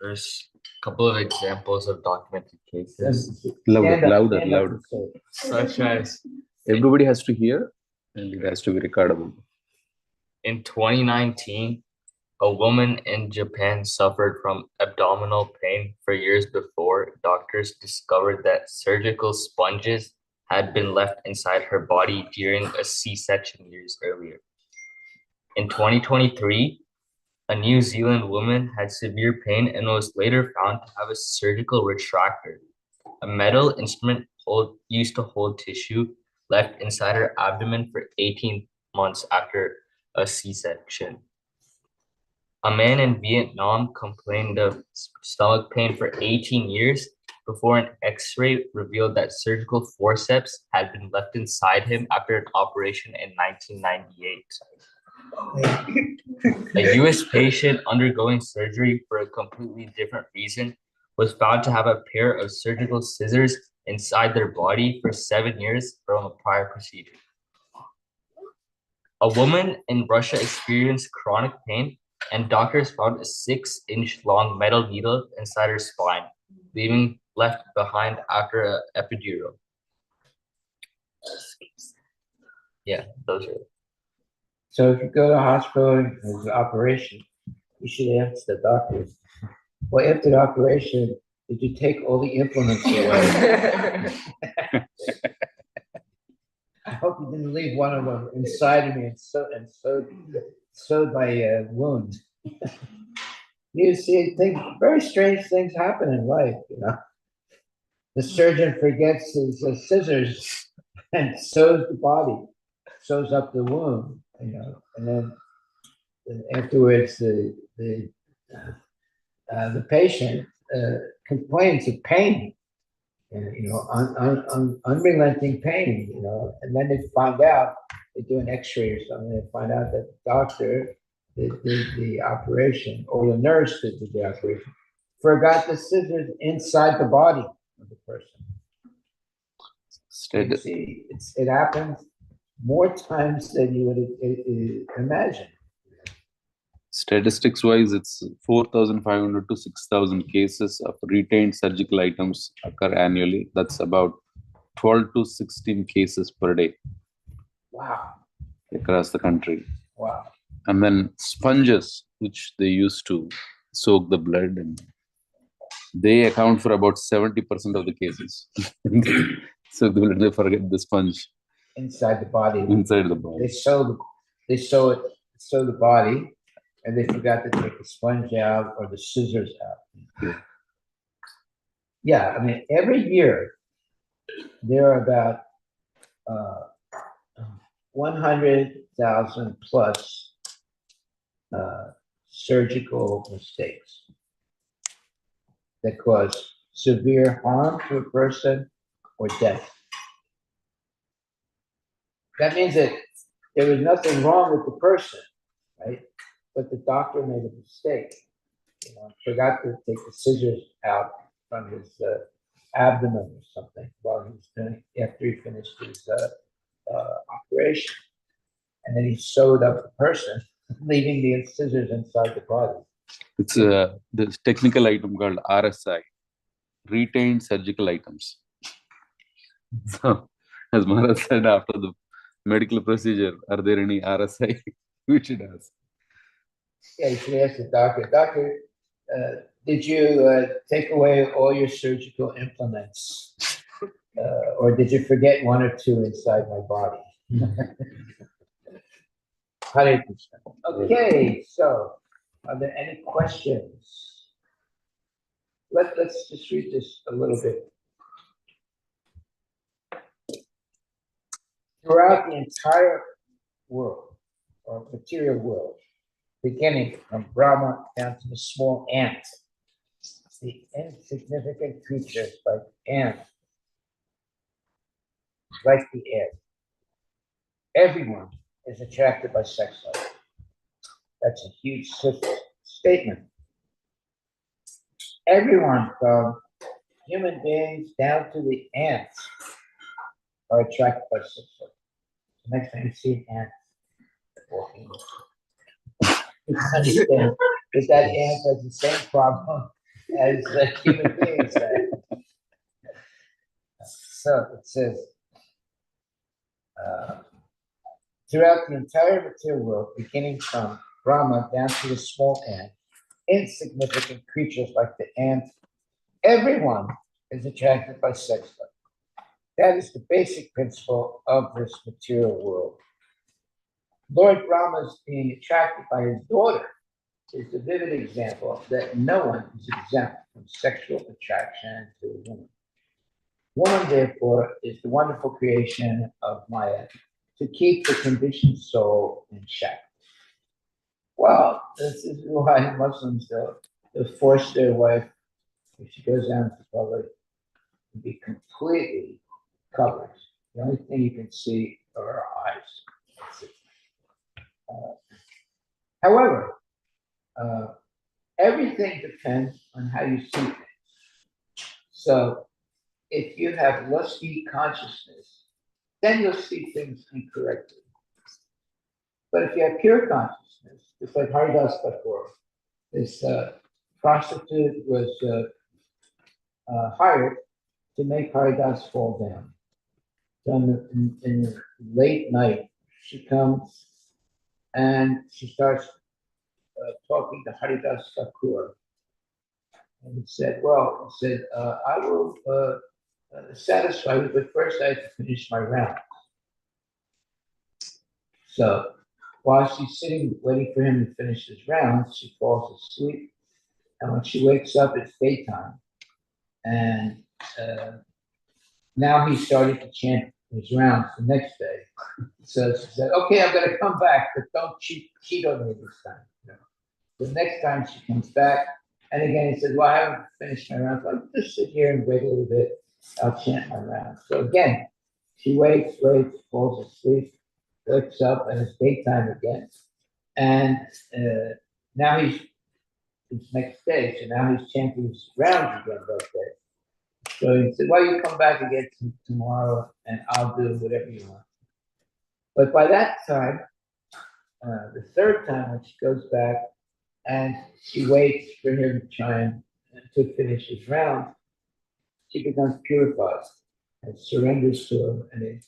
There's a couple of examples of documented cases, Louder, Stand up, louder, stand up louder. and say it. such as Everybody has to hear and it has to be recordable. in 2019, a woman in Japan suffered from abdominal pain for years before doctors discovered that surgical sponges had been left inside her body during a C-section years earlier. In 2023, a New Zealand woman had severe pain and was later found to have a surgical retractor, a metal instrument used to hold tissue left inside her abdomen for 18 months after a C-section. A man in Vietnam complained of stomach pain for 18 years before an X-ray revealed that surgical forceps had been left inside him after an operation in 1998. A US patient undergoing surgery for a completely different reason was found to have a pair of surgical scissors inside their body for 7 years from a prior procedure. A woman in Russia experienced chronic pain, and doctors found a 6-inch long metal needle inside her spine, leaving left behind after an epidural. Yeah, those are. So if you go to the hospital and there's an operation, you should ask the doctor, well, after the operation, did you take all the implements away? I hope you didn't leave one of them inside of me and sewed my wound. You see, very strange things happen in life, you know. The surgeon forgets his scissors and sews the body, sews up the wound, you know, and then afterwards the patient complains of pain, you know, unrelenting pain, you know, and then they find out, they do an X-ray or something, they find out that the doctor did the operation, or the nurse that did the operation, forgot the scissors inside the body of the person. You see, it happens more times than you would imagine. Statistics wise, it's 4,500 to 6,000 cases of retained surgical items occur annually. That's about 12 to 16 cases per day. Wow. Across the country. Wow. And then sponges, which they use to soak the blood, and they account for about 70% of the cases. So they forget the sponge inside the body. Inside the body. They sew the body, and they forgot to take the sponge out or the scissors out. Yeah, I mean, every year there are about 100,000 plus surgical mistakes that cause severe harm to a person or death. That means that there was nothing wrong with the person, right? But the doctor made a mistake, you know, forgot to take the scissors out from his abdomen or something while he was doing, after he finished his operation. And then he sewed up the person, leaving the scissors inside the body. It's this technical item called RSI, retained surgical items. So, as Maharaj said, after the medical procedure, are there any RSI? We should ask. Yeah, you should ask the doctor. Doctor, Did you take away all your surgical implements? Or did you forget one or two inside my body? Hare Krishna. Okay, so are there any questions? Let's just read this a little bit. Throughout the entire world, or material world, beginning from Brahma down to the small ant, the insignificant creatures like ants, like the air. Everyone is attracted by sex life. That's a huge statement. Everyone from human beings down to the ants are attracted by sex life. The next time you see an ant walking, you understand that ant has the same problem as human beings have. So it says, throughout the entire material world, beginning from Brahma down to the small ant, insignificant creatures like the ant, everyone is attracted by sex life. That is the basic principle of this material world. Lord Brahma's being attracted by his daughter is the vivid example that no one is exempt from sexual attraction to a woman. Woman, therefore, is the wonderful creation of Maya to keep the conditioned soul in shackles. Well, this is why Muslims, they'll force their wife, if she goes out into public, to be completely covered. The only thing you can see are her eyes. That's it. However, everything depends on how you see things. So if you have lusty consciousness, then you'll see things incorrectly. But if you have pure consciousness, it's like Harivilas before, this prostitute was hired to make Harivilas fall down. So in the late night, she comes and she starts talking to Harivilas Thakur. And he said, I will satisfy you, but first I have to finish my round. So while she's sitting waiting for him to finish his rounds, she falls asleep. And when she wakes up, it's daytime. And now he started to chant his rounds the next day. So she said, okay, I'm going to come back, but don't cheat on me this time. You know? The next time she comes back, and again he said, well, I haven't finished my rounds. I'll just sit here and wait a little bit. I'll chant my rounds. So again, she waits, falls asleep, wakes up, and it's daytime again. And now it's next day, so now he's chanting his rounds again that day. So he said, well, you come back again tomorrow, and I'll do whatever you want. But by that time, the third time when she goes back, and she waits for him to try and to finish his round, she becomes purified and surrenders to him,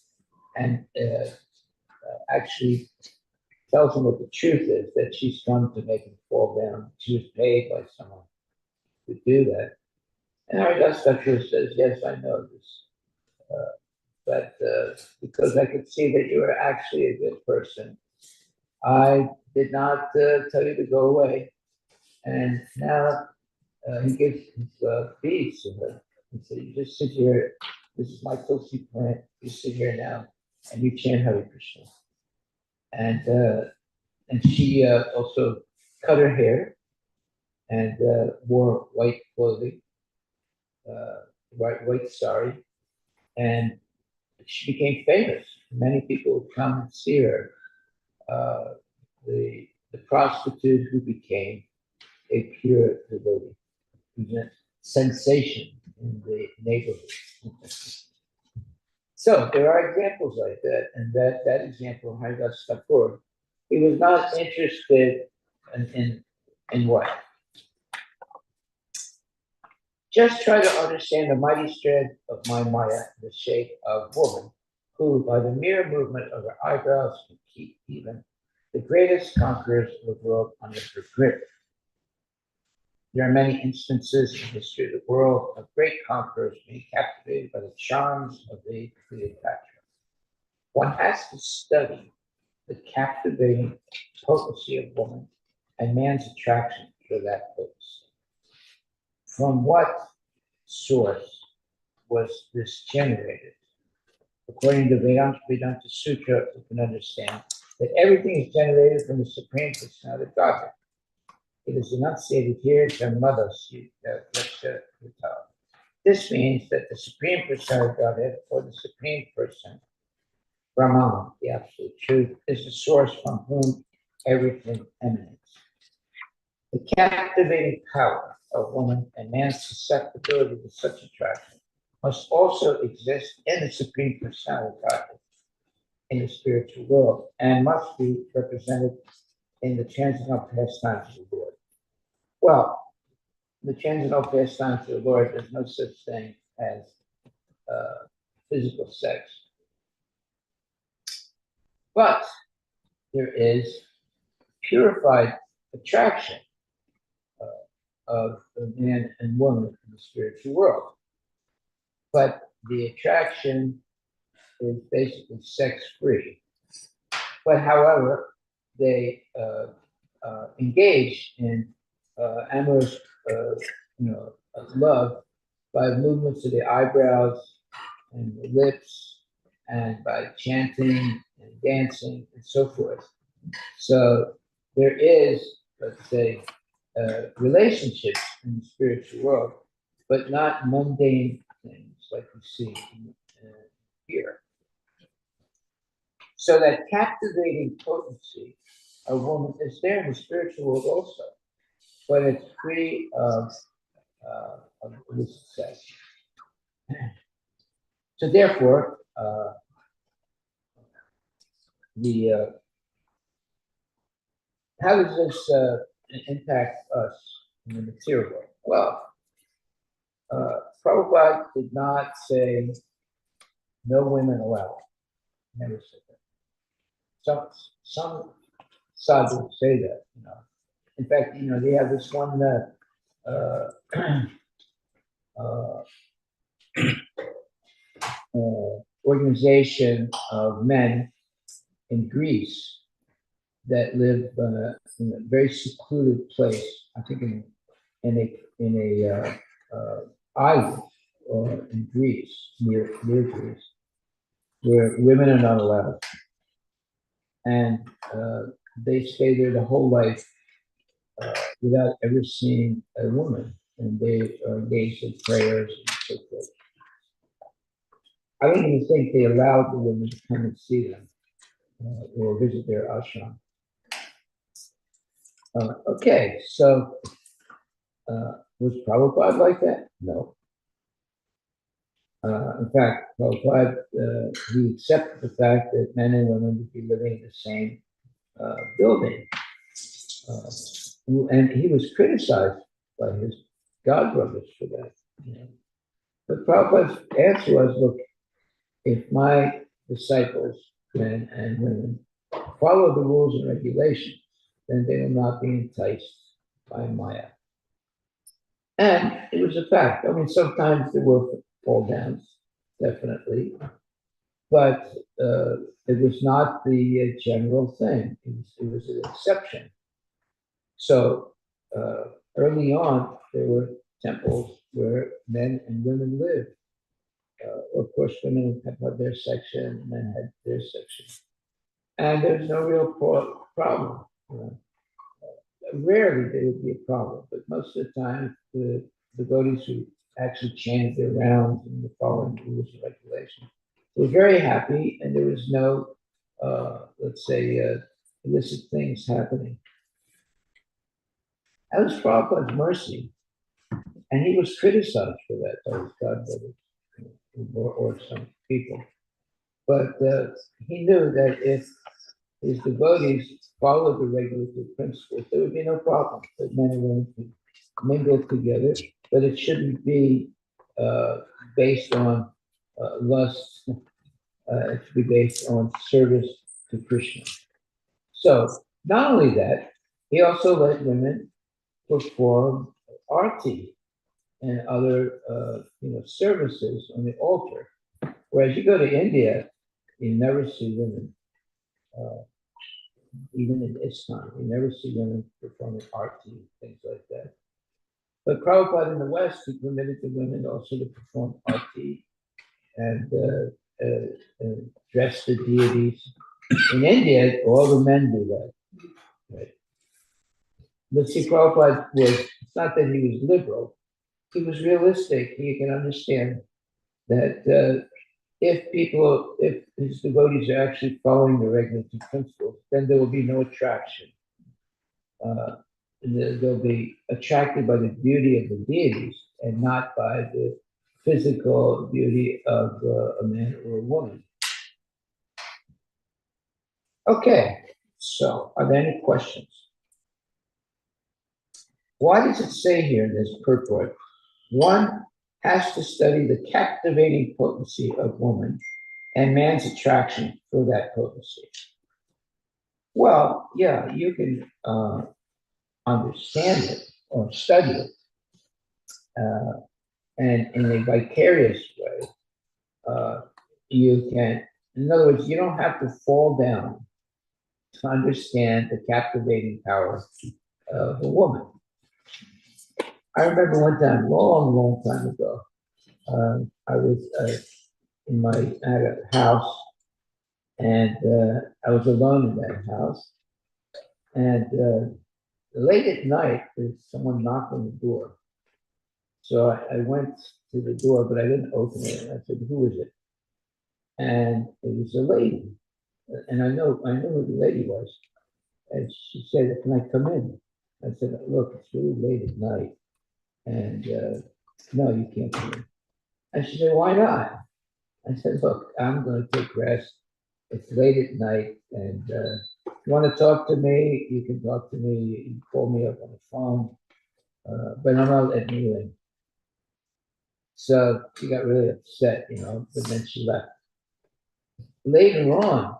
and actually tells him what the truth is, that she's come to make him fall down. She was paid by someone to do that. And Harivilas Thakur says, yes, I know this. But because I could see that you were actually a good person, I did not tell you to go away. And now he gives his beads to her. He said, you just sit here. This is my tulsi plant. You sit here now and you chant Hare Krishna. And she also cut her hair and wore white clothing, white sari, and she became famous. Many people would come and see her. The prostitute who became a pure devotee, who's a sensation in the neighborhood. So there are examples like that, and that example, Harivilas Thakur, he was not interested in what? Just try to understand the mighty strength of my Maya in the shape of woman, who by the mere movement of her eyebrows can keep even the greatest conquerors of the world under her grip. There are many instances in the history of the world of great conquerors being captivated by the charms of the Cleopatra. One has to study the captivating potency of woman and man's attraction for that potency. From what source was this generated? According to Vedanta Sutra, we can understand that everything is generated from the Supreme Personality of Godhead. It is enunciated here in Mother Sutta. This means that the Supreme Personality of Godhead, or the Supreme Person, Brahman, the Absolute Truth, is the source from whom everything emanates. The captivating power of woman and man's susceptibility to such attraction must also exist in the Supreme Personality of Godhead, in the spiritual world, and must be represented in the transcendental pastimes of the Lord. Well, the transcendental pastimes of the Lord, there's no such thing as physical sex. But there is purified attraction of man and woman in the spiritual world. But the attraction is basically sex-free. But however, they engage in amorous, love by movements of the eyebrows and the lips, and by chanting and dancing and so forth. So there is, let's say, relationships in the spiritual world, but not mundane things like we see here. So that captivating potency of woman is there in the spiritual world also, but it's free of illicit sex. So therefore, how does this impact us in the material world? Well, Prabhupada did not say no women allowed. Never said that. Some sadhus say that, In fact, they have this one organization of men in Greece that live in a very secluded place. I think in a island or in Greece, near Greece, where women are not allowed, and they stay there the whole life without ever seeing a woman, and they are engaged in prayers and so forth. I don't even think they allowed the women to come and see them or visit their ashram. Okay, so was Prabhupada like that? No. In fact, Prabhupada, he accepted the fact that men and women would be living in the same building. And he was criticized by his godbrothers for that. But Prabhupada's answer was, look, if my disciples, men and women, follow the rules and regulations, then they will not be enticed by Maya. And it was a fact. I mean, sometimes there were fall downs, definitely, but it was not the general thing. It was an exception. So early on, there were temples where men and women lived. Of course, women had their section, men had their section. And there's no real problem. Rarely there would be a problem, but most of the time, the devotees who actually chanted their rounds and were following the rules and regulations were very happy, and there was no, let's say, illicit things happening. That was Prabhupada's mercy, and he was criticized for that by his godbrothers or some people. But he knew that if his devotees followed the regulatory principles, there would be no problem that men and women could mingle together, but it shouldn't be based on lust. It should be based on service to Krishna. So not only that, he also let women perform arti and other, services on the altar. Whereas you go to India, you never see women, even in ISKCON, you never see women performing arti, things like that. But Prabhupada in the West, he permitted the women also to perform arti and dress the deities. In India, all the men do that. Right? But see, Prabhupada it's not that he was liberal, he was realistic. He can understand that if his devotees are actually following the regulative principles, then there will be no attraction. They'll be attracted by the beauty of the deities and not by the physical beauty of a man or a woman. Okay, so are there any questions? Why does it say here in this purport, one has to study the captivating potency of woman and man's attraction for that potency? Well, yeah, you can understand it or study it, and in a vicarious way, you can, in other words, you don't have to fall down to understand the captivating power of a woman. I remember one time, long time ago, I was at a house, and I was alone in that house, and late at night, there's someone knocked on the door. So I went to the door, but I didn't open it. And I said, "Who is it?" And it was a lady, and I knew who the lady was. And she said, "Can I come in?" I said, "Look, it's really late at night, and no, you can't come in." And she said, "Why not?" I said, "Look, I'm going to take rest. It's late at night, and if you want to talk to me, you can talk to me. You can call me up on the phone, but I'm not letting you in." So she got really upset, but then she left. Later on,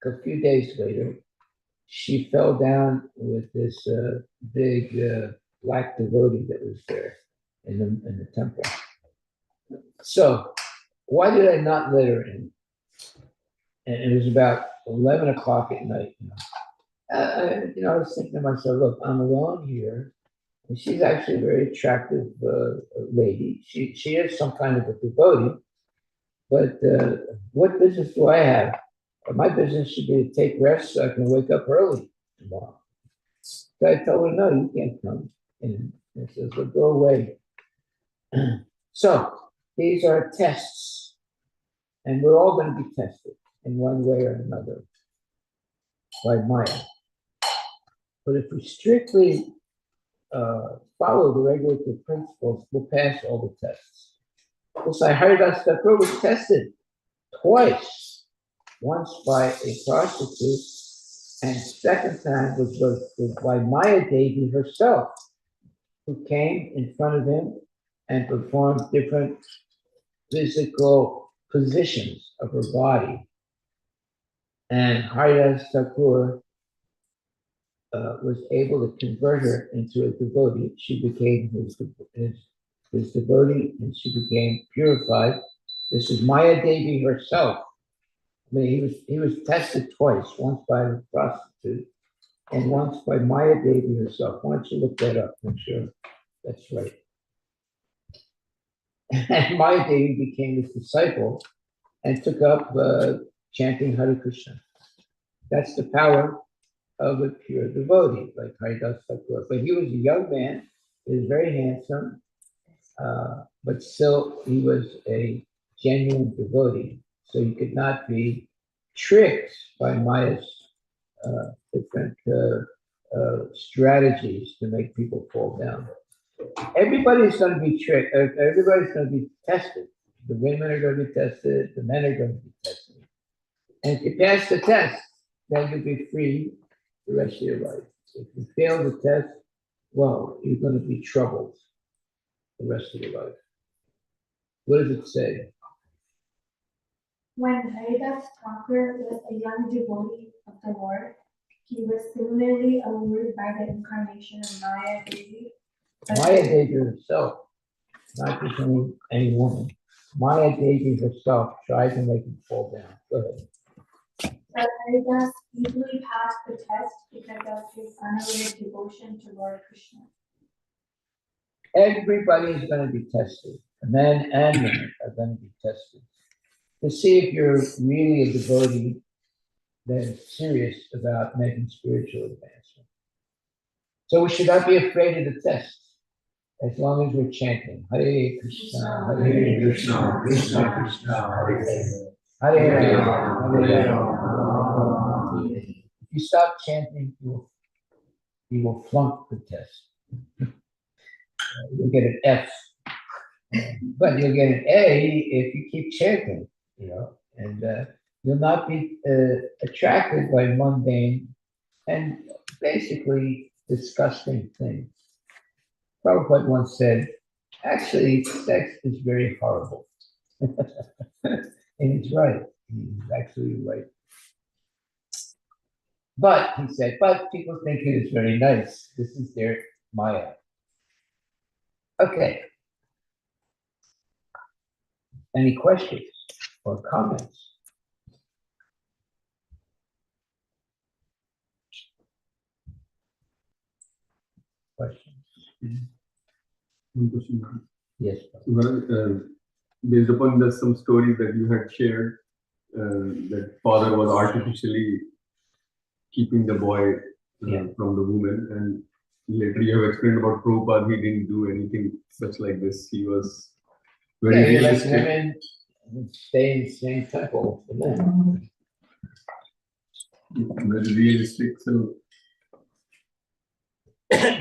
a few days later, she fell down with this big black devotee that was there in the temple. So why did I not let her in? And it was about 11 o'clock at night. I was thinking to myself, look, I'm alone here. And she's actually a very attractive lady. She is some kind of a devotee, but what business do I have? My business should be to take rest so I can wake up early tomorrow. So I told her, no, you can't come. And I says, well, go away. So these are tests, and we're all going to be tested in one way or another by Maya. But if we strictly follow the regulative principles, we'll pass all the tests. We'll say Harivilas Thakur was tested twice, once by a prostitute, and second time was by Maya Devi herself, who came in front of him and performed different physical positions of her body. And Harivilas Thakur was able to convert her into a devotee. She became his devotee, and she became purified. This is Maya Devi herself. I mean, he was tested twice, once by the prostitute and once by Maya Devi herself. Why don't you look that up? I'm sure that's right. And Maya Devi became his disciple and took up chanting Hare Krishna. That's the power of a pure devotee, like Harivilas Thakur. But he was a young man, he was very handsome, but still he was a genuine devotee. So he could not be tricked by Maya's different strategies to make people fall down. Everybody's going to be tricked. Everybody's going to be tested. The women are going to be tested. The men are going to be tested. And if you pass the test, then you'll be free the rest of your life. If you fail the test, well, you're going to be troubled the rest of your life. What does it say? When Harivilas Thakur was a young devotee of the Lord, he was similarly allured by the incarnation of Maya Devi Maya Devi herself, not just any woman. Maya Devi herself tried to make him fall down. Go ahead. But Haridas easily passed the test because of his unalloyed devotion to Lord Krishna. Everybody is going to be tested. Men and women are going to be tested to see if you're really a devotee that is serious about making spiritual advancement. So we should not be afraid of the test, as long as we're chanting Hare Krishna, Hare Krishna, Krishna Krishna, Hare Hare, Hare Rama, Hare Rama. If you stop chanting, you will flunk the test. You'll get an F, but you'll get an A if you keep chanting, and you'll not be attracted by mundane and basically disgusting things. Prabhupada once said, actually, sex is very horrible. And he's right. He's actually right. But, he said, but people think it is very nice. This is their Maya. Okay. Any questions or comments? Questions? One question. Yes. Well, based upon some stories that you had shared, that father was artificially keeping the boy from the woman, and later you have explained about Prabhupada, he didn't do anything such like this. He was very He lets realistic. women stay in the same temple for men. Very realistic. So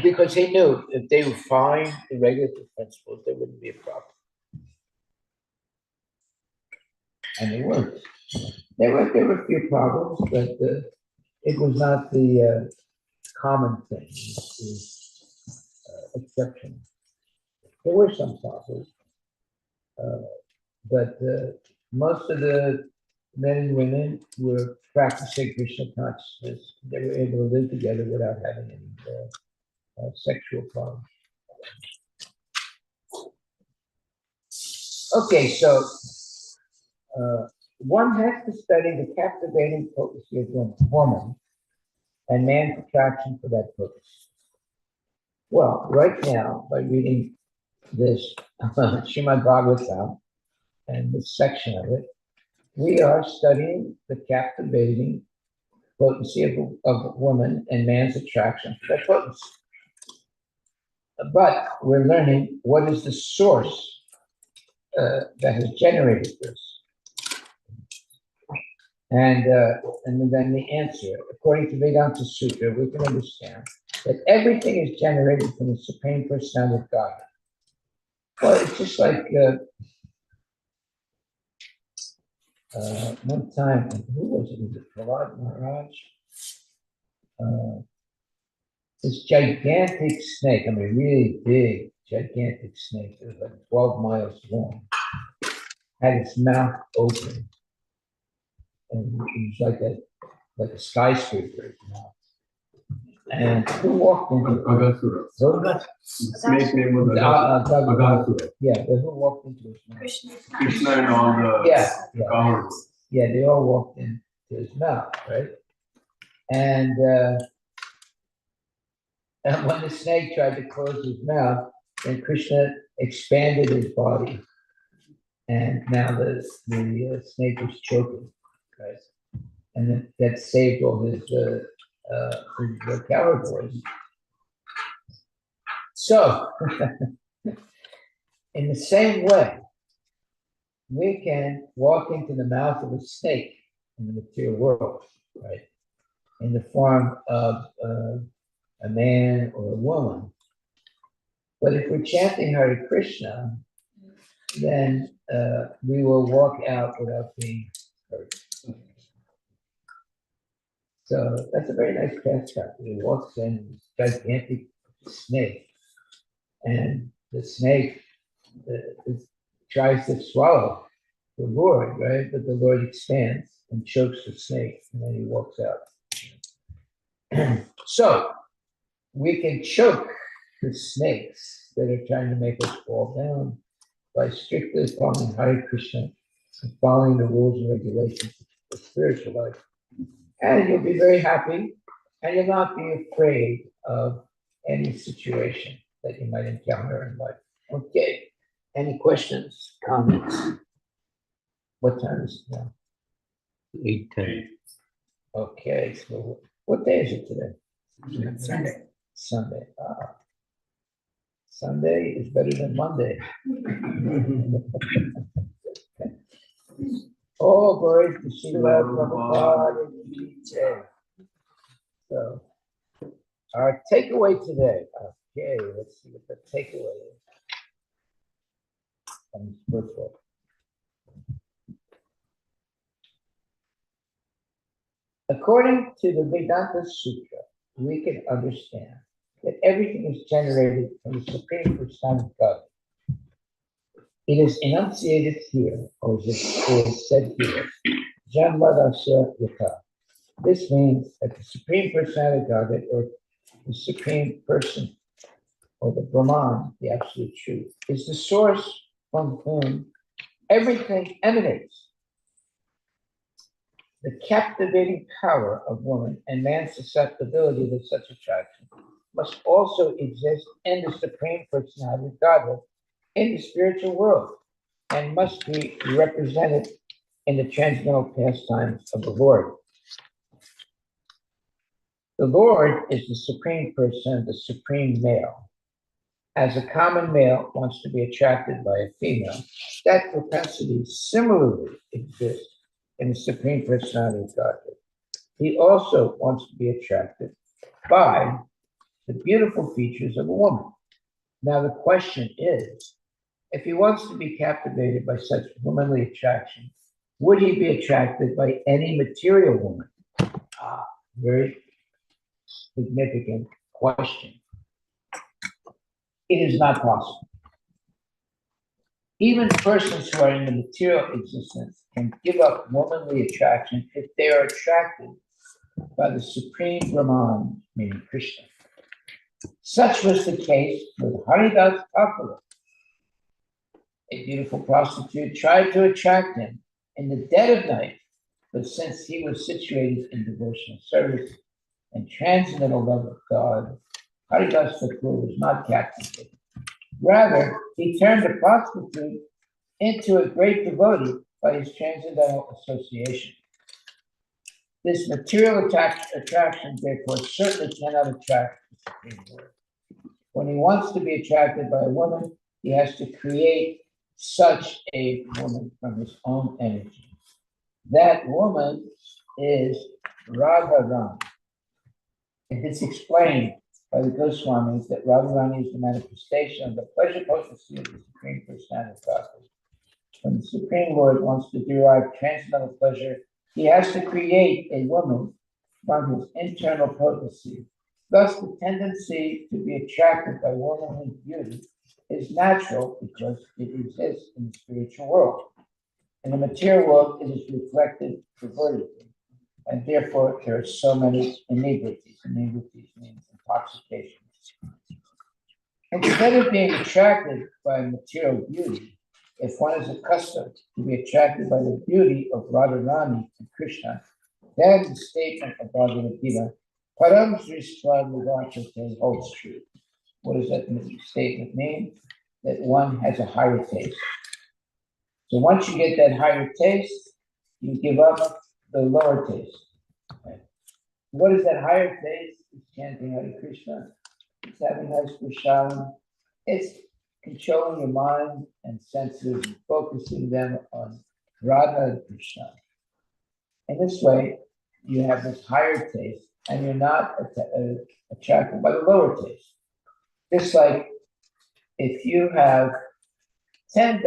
Because he knew if they would find the regulatory principles, there wouldn't be a problem. And they weren't. There were a few problems, but it was not the common thing, the exception. There were some problems, but most of the men and women were practicing Krishna consciousness. They were able to live together without having any sexual problems. Okay, so one has to study the captivating potency of woman and man's attraction for that purpose. Well, right now, by reading this Srimad Bhagavatam and this section of it, we are studying the captivating potency of woman and man's attraction for that potency. But we're learning what is the source that has generated this. And then the answer, according to Vedanta Sutra, we can understand that everything is generated from the Supreme Personality of God. Well, it's just like one time, who was it? Was it Prahlad Maharaj? This gigantic snake, I mean, really big, gigantic snake, it was like 12 miles long, had its mouth open. And it was like a skyscraper. And who walked into it? Agasura. The Snake name was Agasura. Yeah, but who walked into his mouth? Krishna and all the cowards. Yeah, they all walked into his mouth, right? And when the snake tried to close his mouth, then Krishna expanded his body. And now the snake was choking, right? And that saved all his coward boys. So, in the same way, we can walk into the mouth of a snake in the material world, right? In the form of a man or a woman. But if we're chanting Hare Krishna, then we will walk out without being hurt. So that's a very nice pastime. He walks in this gigantic snake, and the snake tries to swallow the Lord, right? But the Lord expands and chokes the snake, and then he walks out. So we can choke the snakes that are trying to make us fall down by strictly following Hare Krishna and following the rules and regulations of spiritual life. And you'll be very happy, and you'll not be afraid of any situation that you might encounter in life. Okay. Any questions, comments? What time is it now? 8:10. Okay, so what day is it today? Sunday. Sunday. Sunday is better than Monday. Oh, glory to Srila Prabhupada. So, our takeaway today. Okay, let's see what the takeaway is. From this first one. According to the Vedanta Sutra, we can understand that everything is generated from the Supreme Personality of God. It is enunciated here, or it is said here, Janmadasya Yata. This means that the Supreme Personality of God, or the Supreme Person, or the Brahman, the Absolute Truth, is the source from whom everything emanates. The captivating power of woman and man's susceptibility to such attraction must also exist in the Supreme Personality of Godhead in the spiritual world and must be represented in the transcendental pastimes of the Lord. The Lord is the Supreme Person, the Supreme Male. As a common male wants to be attracted by a female, that propensity similarly exists in the Supreme Personality of Godhead. He also wants to be attracted by the beautiful features of a woman. Now, the question is, if he wants to be captivated by such womanly attraction, would he be attracted by any material woman? Very significant question. It is not possible. Even persons who are in the material existence can give up womanly attraction if they are attracted by the Supreme Brahman, meaning Krishna. Such was the case with Harivilas. A beautiful prostitute tried to attract him in the dead of night, but since he was situated in devotional service and transcendental love of God, Harivilas was not captivated. Rather, he turned the prostitute into a great devotee by his transcendental association. This material attraction, therefore, certainly cannot attract the Supreme Lord. When he wants to be attracted by a woman, he has to create such a woman from his own energy. That woman is Radharani. It is explained by the Goswamis that Radharani is the manifestation of the pleasure potency of the Supreme Personality of Godhead. When the Supreme Lord wants to derive transcendental pleasure, he has to create a woman from his internal potency. Thus, the tendency to be attracted by womanly beauty is natural because it exists in the spiritual world. In the material world, it is reflected pervertedly, and therefore there are so many inebrities. Inebrities means intoxication. Instead of being attracted by material beauty, if one is accustomed to be attracted by the beauty of Radharani and Krishna, then the statement of Bhagavad Gita, Param Srishva Nivachate, holds true. What does that statement mean? That one has a higher taste. So once you get that higher taste, you give up the lower taste. Okay. What is that higher taste? It's chanting Hare Krishna. It's having nice prashadam. It's controlling your mind and senses and focusing them on Radha and Krishna. In this way, you have this higher taste and you're not attracted by the lower taste. Just like if you have $10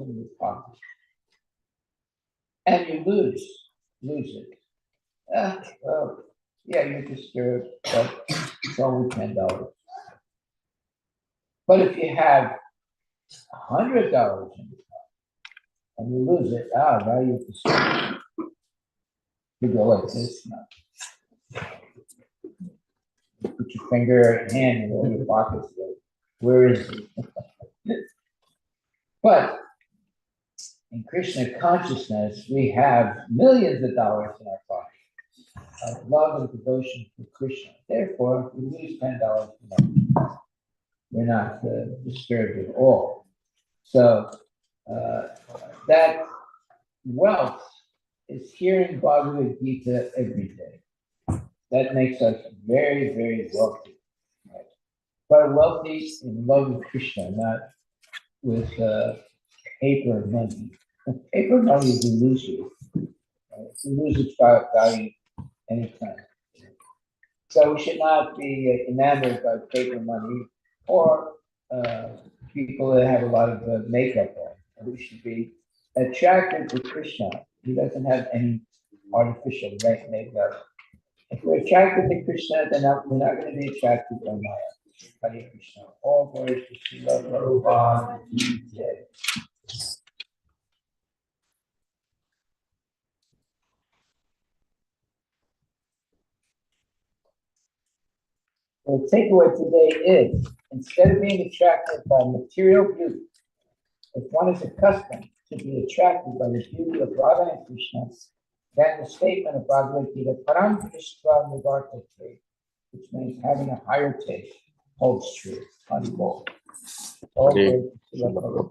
in your pocket and you lose it. Well, yeah, you're disturbed, but it's only $10. But if you have $100 in your pocket and you lose it, now you're disturbed. You go like this now. Put your finger and hand in all your pockets. Where is he? But in Krishna consciousness, we have millions of dollars in our pocket of love and devotion for Krishna. Therefore, if we lose $10, we're not disturbed at all. So that wealth is hearing Bhagavad Gita every day. That makes us very, very wealthy. Right? But wealthy in love with Krishna, not with paper money. Paper money is illusory. Right? It loses its value anytime. So we should not be enamored by paper money or people that have a lot of makeup on. We should be attracted to Krishna. He doesn't have any artificial makeup. If we're attracted to Krishna, then we're not going to be attracted by Maya. Hare Krishna. All glory to Srila Prabhupada. The takeaway today is, instead of being attracted by material beauty, if one is accustomed to be attracted by the beauty of Radha and Krishna, then the statement of Bhagavad Gita, Param Krishna Nivartate, which means having a higher taste, holds true. All Okay. great.